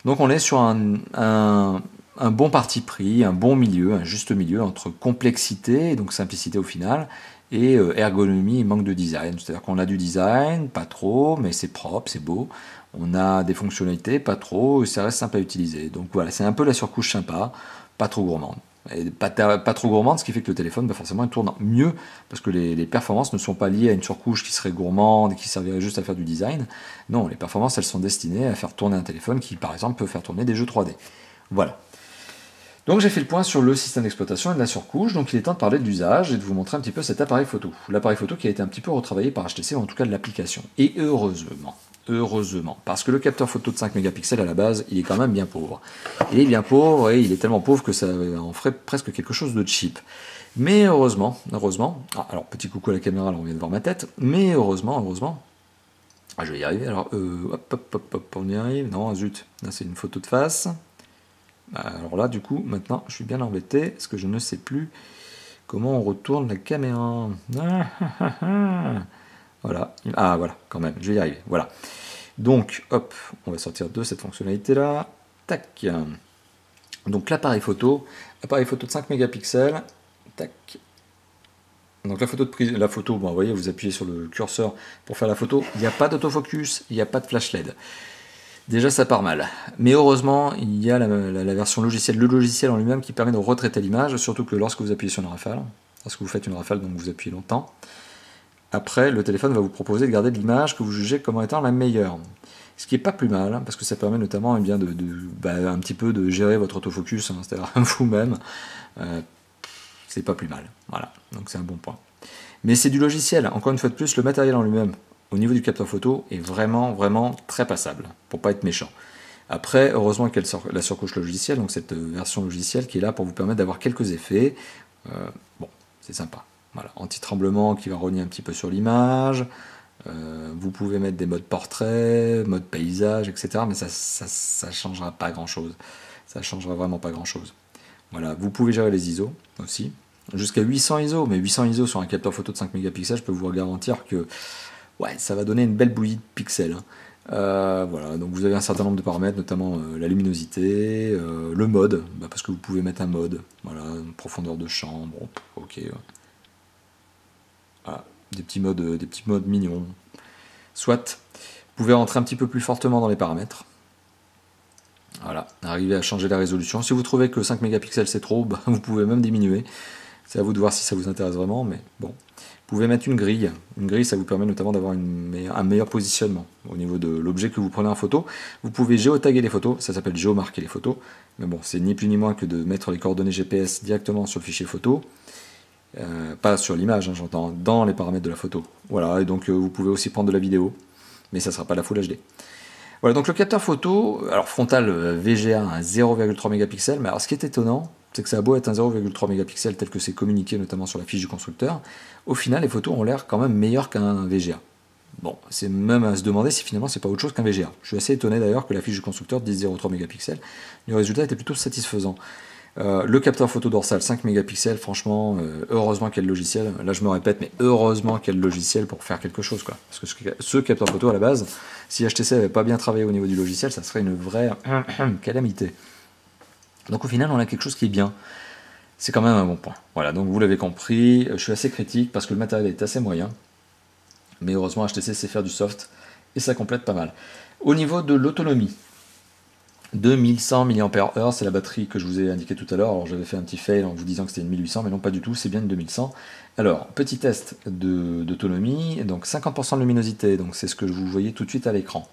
Donc on est sur un bon parti pris, un bon milieu, un juste milieu entre complexité, et donc simplicité au final, et ergonomie et manque de design. C'est-à-dire qu'on a du design, pas trop, mais c'est propre, c'est beau. On a des fonctionnalités, pas trop, et ça reste simple à utiliser. Donc voilà, c'est un peu la surcouche sympa, pas trop gourmande. Et pas trop gourmande, ce qui fait que le téléphone, forcément, il tourne mieux, parce que les performances ne sont pas liées à une surcouche qui serait gourmande et qui servirait juste à faire du design. Non, les performances, elles sont destinées à faire tourner un téléphone qui, par exemple, peut faire tourner des jeux 3D. Voilà. Donc j'ai fait le point sur le système d'exploitation et de la surcouche, donc il est temps de parler de l'usage et de vous montrer un petit peu cet appareil photo. L'appareil photo qui a été un petit peu retravaillé par HTC, ou en tout cas de l'application. Et heureusement, parce que le capteur photo de 5 mégapixels à la base, il est quand même bien pauvre. Il est bien pauvre et il est tellement pauvre que ça en ferait presque quelque chose de cheap. Mais heureusement, alors petit coucou à la caméra, là on vient de voir ma tête, mais heureusement, je vais y arriver, alors hop, on y arrive, non zut, là c'est une photo de face. Alors là, du coup, maintenant, je suis bien embêté, parce que je ne sais plus comment on retourne la caméra. Voilà. Ah, voilà, quand même, je vais y arriver. Voilà. Donc, hop, on va sortir de cette fonctionnalité-là. Tac. Donc, l'appareil photo de 5 mégapixels. Tac. Donc, la photo, bon, vous voyez, vous appuyez sur le curseur pour faire la photo. Il n'y a pas d'autofocus, il n'y a pas de flash LED. Déjà, ça part mal. Mais heureusement, il y a la version logicielle, le logiciel en lui-même qui permet de retraiter l'image, surtout que lorsque vous appuyez sur une rafale, lorsque vous faites une rafale, donc vous appuyez longtemps, après, le téléphone va vous proposer de garder de l'image que vous jugez comme étant la meilleure. Ce qui n'est pas plus mal, parce que ça permet notamment un petit peu de gérer votre autofocus, c'est-à-dire vous-même. C'est pas plus mal. Voilà, donc c'est un bon point. Mais c'est du logiciel. Encore une fois de plus, le matériel en lui-même, au niveau du capteur photo, est vraiment très passable, pour pas être méchant. Après, heureusement qu'il y a la surcouche logicielle, donc cette version logicielle qui est là pour vous permettre d'avoir quelques effets. Bon, c'est sympa. Voilà, anti-tremblement qui va rogner un petit peu sur l'image. Vous pouvez mettre des modes portrait, mode paysage, etc. Mais ça changera pas grand-chose. Ça changera vraiment pas grand-chose. Voilà, vous pouvez gérer les ISO aussi. Jusqu'à 800 ISO, mais 800 ISO sur un capteur photo de 5 mégapixels, je peux vous garantir que ouais, ça va donner une belle bouillie de pixels. Voilà, donc vous avez un certain nombre de paramètres, notamment la luminosité, le mode, parce que vous pouvez mettre un mode, voilà, une profondeur de champ, bon, ok. Voilà, des petits modes mignons. Soit, vous pouvez rentrer un petit peu plus fortement dans les paramètres. Voilà, arriver à changer la résolution. Si vous trouvez que 5 mégapixels c'est trop, vous pouvez même diminuer. C'est à vous de voir si ça vous intéresse vraiment, mais bon. Vous pouvez mettre une grille. Une grille, ça vous permet notamment d'avoir un meilleur positionnement au niveau de l'objet que vous prenez en photo. Vous pouvez géotaguer les photos, ça s'appelle géomarquer les photos. Mais bon, c'est ni plus ni moins que de mettre les coordonnées GPS directement sur le fichier photo. Pas sur l'image, j'entends, dans les paramètres de la photo. Voilà, et donc vous pouvez aussi prendre de la vidéo, mais ça ne sera pas la Full HD. Voilà, donc le capteur photo, alors frontal VGA à 0,3 mégapixels, mais alors ce qui est étonnant, c'est que ça a beau être un 0,3 mégapixels tel que c'est communiqué notamment sur la fiche du constructeur, au final les photos ont l'air quand même meilleures qu'un VGA. Bon, c'est même à se demander si finalement c'est pas autre chose qu'un VGA. Je suis assez étonné d'ailleurs que la fiche du constructeur dise 0,3 mégapixels, le résultat était plutôt satisfaisant. Le capteur photo dorsal 5 mégapixels, franchement, heureusement qu'il y a le logiciel, là je me répète, mais heureusement qu'il y a le logiciel pour faire quelque chose, quoi. Parce que ce capteur photo à la base, si HTC n'avait pas bien travaillé au niveau du logiciel, ça serait une vraie calamité. Donc au final, on a quelque chose qui est bien. c'est quand même un bon point. Voilà, donc vous l'avez compris, je suis assez critique parce que le matériel est assez moyen, mais heureusement HTC sait faire du soft et ça complète pas mal. Au niveau de l'autonomie, 2100 mAh, c'est la batterie que je vous ai indiqué tout à l'heure. Alors j'avais fait un petit fail en vous disant que c'était une 1800, mais non pas du tout, c'est bien une 2100. Alors, petit test d'autonomie, donc 50% de luminosité, donc c'est ce que vous voyez tout de suite à l'écran.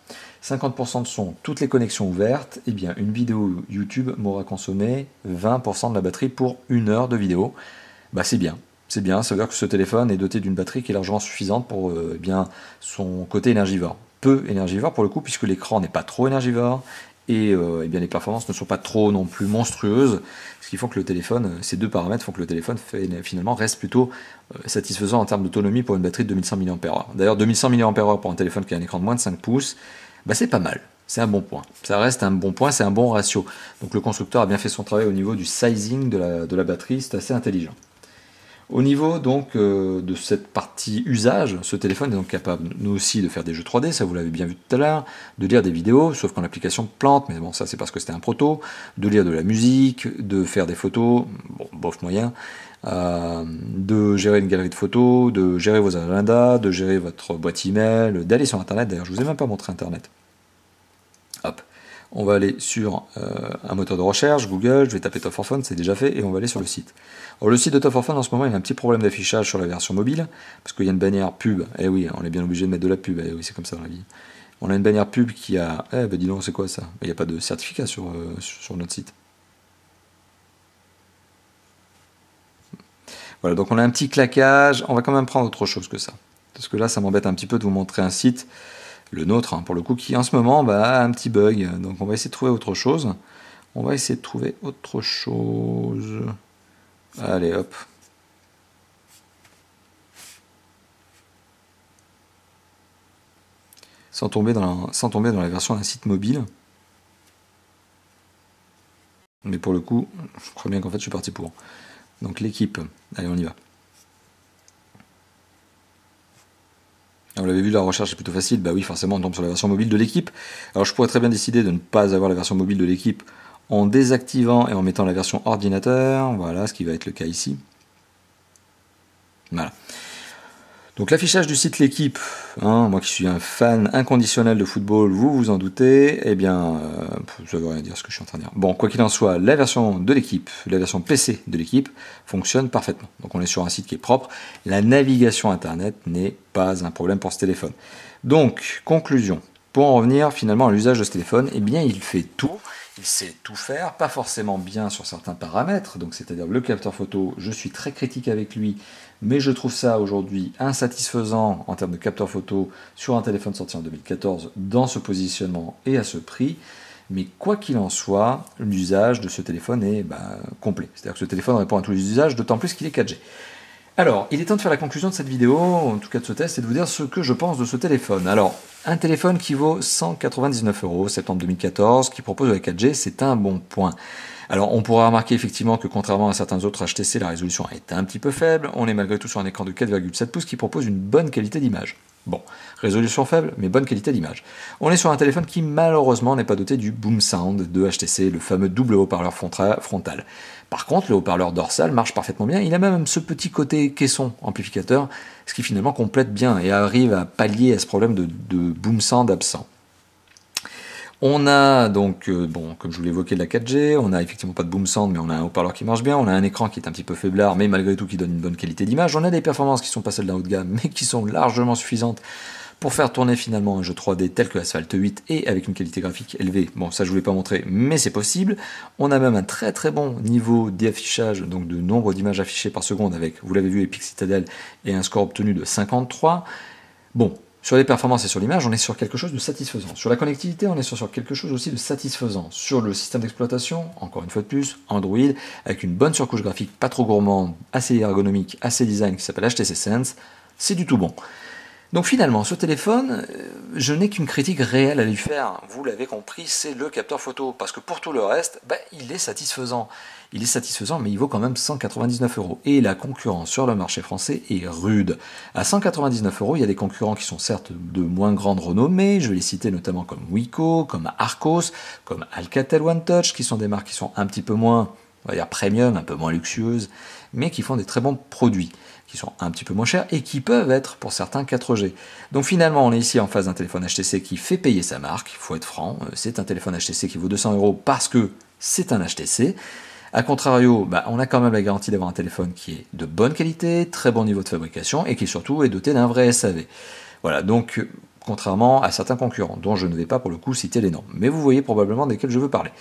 50% de son, toutes les connexions ouvertes, et bien une vidéo YouTube m'aura consommé 20% de la batterie pour 1 heure de vidéo. Bah c'est bien, ça veut dire que ce téléphone est doté d'une batterie qui est largement suffisante pour eh bien, son côté énergivore. Peu énergivore pour le coup, puisque l'écran n'est pas trop énergivore, et eh bien, les performances ne sont pas trop non plus monstrueuses, ce qui font que le téléphone, ces deux paramètres font que le téléphone finalement reste plutôt satisfaisant en termes d'autonomie pour une batterie de 2100 mAh. D'ailleurs 2100 mAh pour un téléphone qui a un écran de moins de 5 pouces, bah, c'est pas mal, c'est un bon point, ça reste un bon point, c'est un bon ratio. Donc le constructeur a bien fait son travail au niveau du sizing de la batterie, c'est assez intelligent. Au niveau donc de cette partie usage, ce téléphone est donc capable nous aussi de faire des jeux 3D, ça vous l'avez bien vu tout à l'heure, de lire des vidéos, sauf quand l'application plante, mais bon ça c'est parce que c'était un proto, de lire de la musique, de faire des photos, bon bof moyen, de gérer une galerie de photos, de gérer vos agendas, de gérer votre boîte email, d'aller sur internet, d'ailleurs je vous ai même pas montré internet. Hop. On va aller sur un moteur de recherche, Google, je vais taper Top 4 Phone, c'est déjà fait, et on va aller sur le site. Alors le site de Top 4 Phone en ce moment il a un petit problème d'affichage sur la version mobile, parce qu'il y a une bannière pub, eh oui, on est bien obligé de mettre de la pub, eh oui, c'est comme ça dans la vie. On a une bannière pub qui a, eh ben dis donc c'est quoi ça? Il n'y a pas de certificat sur notre site. Voilà, donc on a un petit claquage, on va quand même prendre autre chose que ça. Parce que là ça m'embête un petit peu de vous montrer un site, le nôtre hein, pour le coup, qui en ce moment a un petit bug, donc on va essayer de trouver autre chose. On va essayer de trouver autre chose. Allez hop. Sans tomber dans la version d'un site mobile. Mais pour le coup, je crois bien qu'en fait je suis parti pour. Donc l'équipe, allez on y va. Vous l'avez vu, la recherche est plutôt facile, bah oui forcément on tombe sur la version mobile de l'équipe. Alors je pourrais très bien décider de ne pas avoir la version mobile de l'équipe en désactivant et en mettant la version ordinateur, voilà ce qui va être le cas ici. Voilà. Donc l'affichage du site L'équipe, hein, moi qui suis un fan inconditionnel de football, vous vous en doutez, eh bien, ça veut rien dire ce que je suis en train de dire. Bon, quoi qu'il en soit, la version de l'équipe, la version PC de l'équipe, fonctionne parfaitement. Donc on est sur un site qui est propre, la navigation Internet n'est pas un problème pour ce téléphone. Donc, conclusion, pour en revenir finalement à l'usage de ce téléphone, eh bien il fait tout. Il sait tout faire, pas forcément bien sur certains paramètres, donc c'est-à-dire le capteur photo, je suis très critique avec lui, mais je trouve ça aujourd'hui insatisfaisant en termes de capteur photo sur un téléphone sorti en 2014 dans ce positionnement et à ce prix. Mais quoi qu'il en soit, l'usage de ce téléphone est complet. C'est-à-dire que ce téléphone répond à tous les usages, d'autant plus qu'il est 4G. Alors, il est temps de faire la conclusion de cette vidéo, en tout cas de ce test, et de vous dire ce que je pense de ce téléphone. Alors, un téléphone qui vaut 199 €, septembre 2014, qui propose la 4G, c'est un bon point. Alors, on pourra remarquer effectivement que contrairement à certains autres HTC, la résolution est un petit peu faible. On est malgré tout sur un écran de 4,7 pouces qui propose une bonne qualité d'image. Bon, résolution faible, mais bonne qualité d'image. On est sur un téléphone qui malheureusement n'est pas doté du Boom Sound de HTC, le fameux double haut-parleur frontal. Par contre, le haut-parleur dorsal marche parfaitement bien. Il a même ce petit côté caisson amplificateur, ce qui finalement complète bien et arrive à pallier à ce problème de Boom Sound absent. On a donc, comme je vous l'ai évoqué, de la 4G, on a effectivement pas de boom sound, mais on a un haut-parleur qui marche bien, on a un écran qui est un petit peu faiblard, mais malgré tout qui donne une bonne qualité d'image, on a des performances qui sont pas celles d'un haut de gamme, mais qui sont largement suffisantes pour faire tourner finalement un jeu 3D tel que Asphalt 8 et avec une qualité graphique élevée. Bon, ça je vous l'ai pas montré, mais c'est possible. On a même un très très bon niveau d'affichage, donc de nombre d'images affichées par seconde avec, vous l'avez vu, Epic Citadel et un score obtenu de 53. Bon, sur les performances et sur l'image, on est sur quelque chose de satisfaisant. Sur la connectivité, on est sur quelque chose aussi de satisfaisant. Sur le système d'exploitation, encore une fois de plus, Android, avec une bonne surcouche graphique, pas trop gourmande, assez ergonomique, assez design, qui s'appelle HTC Sense, c'est du tout bon. Donc finalement, ce téléphone, je n'ai qu'une critique réelle à lui faire. Vous l'avez compris, c'est le capteur photo. Parce que pour tout le reste, il est satisfaisant. Il est satisfaisant, mais il vaut quand même 199 €. Et la concurrence sur le marché français est rude. À 199 €, il y a des concurrents qui sont certes de moins grande renommée. Je vais les citer notamment comme Wiko, comme Arcos, comme Alcatel One Touch, qui sont des marques qui sont un petit peu moins on va dire premium, un peu moins luxueuses, mais qui font des très bons produits, qui sont un petit peu moins chers et qui peuvent être pour certains 4G. Donc finalement, on est ici en face d'un téléphone HTC qui fait payer sa marque, il faut être franc, c'est un téléphone HTC qui vaut 200 € parce que c'est un HTC. A contrario, on a quand même la garantie d'avoir un téléphone qui est de bonne qualité, très bon niveau de fabrication et qui surtout est doté d'un vrai SAV. Voilà, donc contrairement à certains concurrents, dont je ne vais pas pour le coup citer les noms, mais vous voyez probablement desquels je veux parler.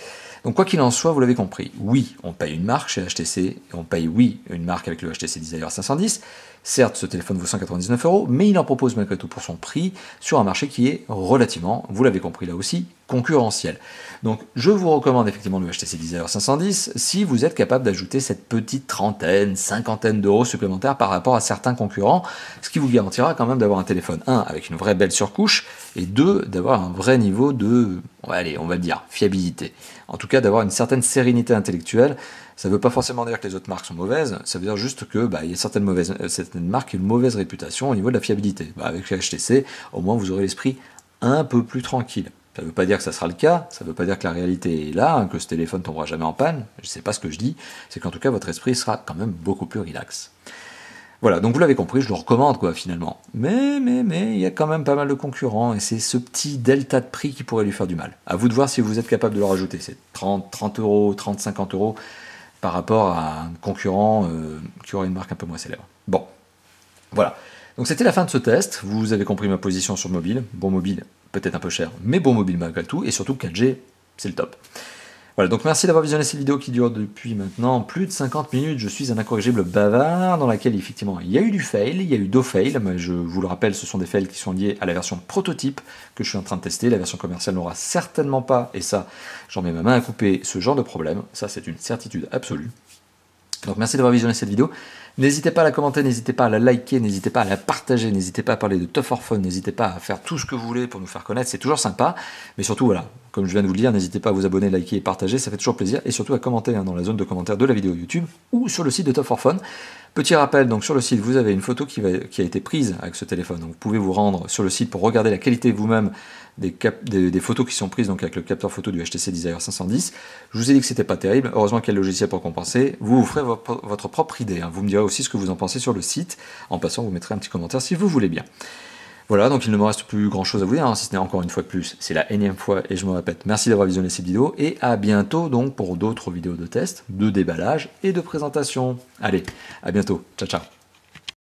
Donc quoi qu'il en soit, vous l'avez compris, oui, on paye une marque chez HTC, et on paye oui une marque avec le HTC Desire 510, certes ce téléphone vaut 199 €, mais il en propose malgré tout pour son prix, sur un marché qui est relativement, vous l'avez compris là aussi, concurrentiel. Donc je vous recommande effectivement le HTC Desire 510 si vous êtes capable d'ajouter cette petite trentaine, cinquantaine d'euros supplémentaires par rapport à certains concurrents, ce qui vous garantira quand même d'avoir un téléphone, 1, avec une vraie belle surcouche, et 2, d'avoir un vrai niveau de, allez, on va le dire, fiabilité. En tout cas, d'avoir une certaine sérénité intellectuelle. Ça ne veut pas forcément dire que les autres marques sont mauvaises, ça veut dire juste que il y a certaines marques qui ont une mauvaise réputation au niveau de la fiabilité. Avec HTC, au moins vous aurez l'esprit un peu plus tranquille. Ça ne veut pas dire que ça sera le cas, ça ne veut pas dire que la réalité est là, que ce téléphone ne tombera jamais en panne, je ne sais pas ce que je dis, c'est qu'en tout cas votre esprit sera quand même beaucoup plus relax. Voilà, donc vous l'avez compris, je le recommande finalement. Mais, il y a quand même pas mal de concurrents, et c'est ce petit delta de prix qui pourrait lui faire du mal. À vous de voir si vous êtes capable de le rajouter, c'est 30 €, 30, 50 € par rapport à un concurrent qui aurait une marque un peu moins célèbre. Bon, voilà. Donc c'était la fin de ce test, vous avez compris ma position sur le mobile. Bon mobile, peut-être un peu cher, mais bon mobile malgré tout, et surtout 4G, c'est le top. Voilà, donc merci d'avoir visionné cette vidéo qui dure depuis maintenant plus de 50 minutes. Je suis un incorrigible bavard dans laquelle effectivement il y a eu du fail, il y a eu 2 fails, mais je vous le rappelle, ce sont des fails qui sont liés à la version prototype que je suis en train de tester. La version commerciale n'aura certainement pas, et ça j'en mets ma main à couper, ce genre de problème. Ça c'est une certitude absolue. Donc merci d'avoir visionné cette vidéo. N'hésitez pas à la commenter, n'hésitez pas à la liker, n'hésitez pas à la partager, n'hésitez pas à parler de Tough for Phone, n'hésitez pas à faire tout ce que vous voulez pour nous faire connaître, c'est toujours sympa. Mais surtout, voilà, comme je viens de vous le dire, n'hésitez pas à vous abonner, liker et partager, ça fait toujours plaisir. Et surtout à commenter dans la zone de commentaires de la vidéo YouTube ou sur le site de Tough for Phone. Petit rappel, donc sur le site, vous avez une photo qui a été prise avec ce téléphone. Donc vous pouvez vous rendre sur le site pour regarder la qualité vous-même des photos qui sont prises donc avec le capteur photo du HTC Desire 510. Je vous ai dit que c'était pas terrible, heureusement qu'il y a le logiciel pour compenser. Vous ferez votre propre idée, hein. Vous me direz aussi ce que vous en pensez sur le site. En passant, vous mettrez un petit commentaire si vous voulez bien. Voilà, donc il ne me reste plus grand chose à vous dire, hein, si ce n'est encore une fois de plus, c'est la énième fois et je me répète, merci d'avoir visionné cette vidéo et à bientôt donc pour d'autres vidéos de test, de déballage et de présentation. Allez, à bientôt, ciao ciao.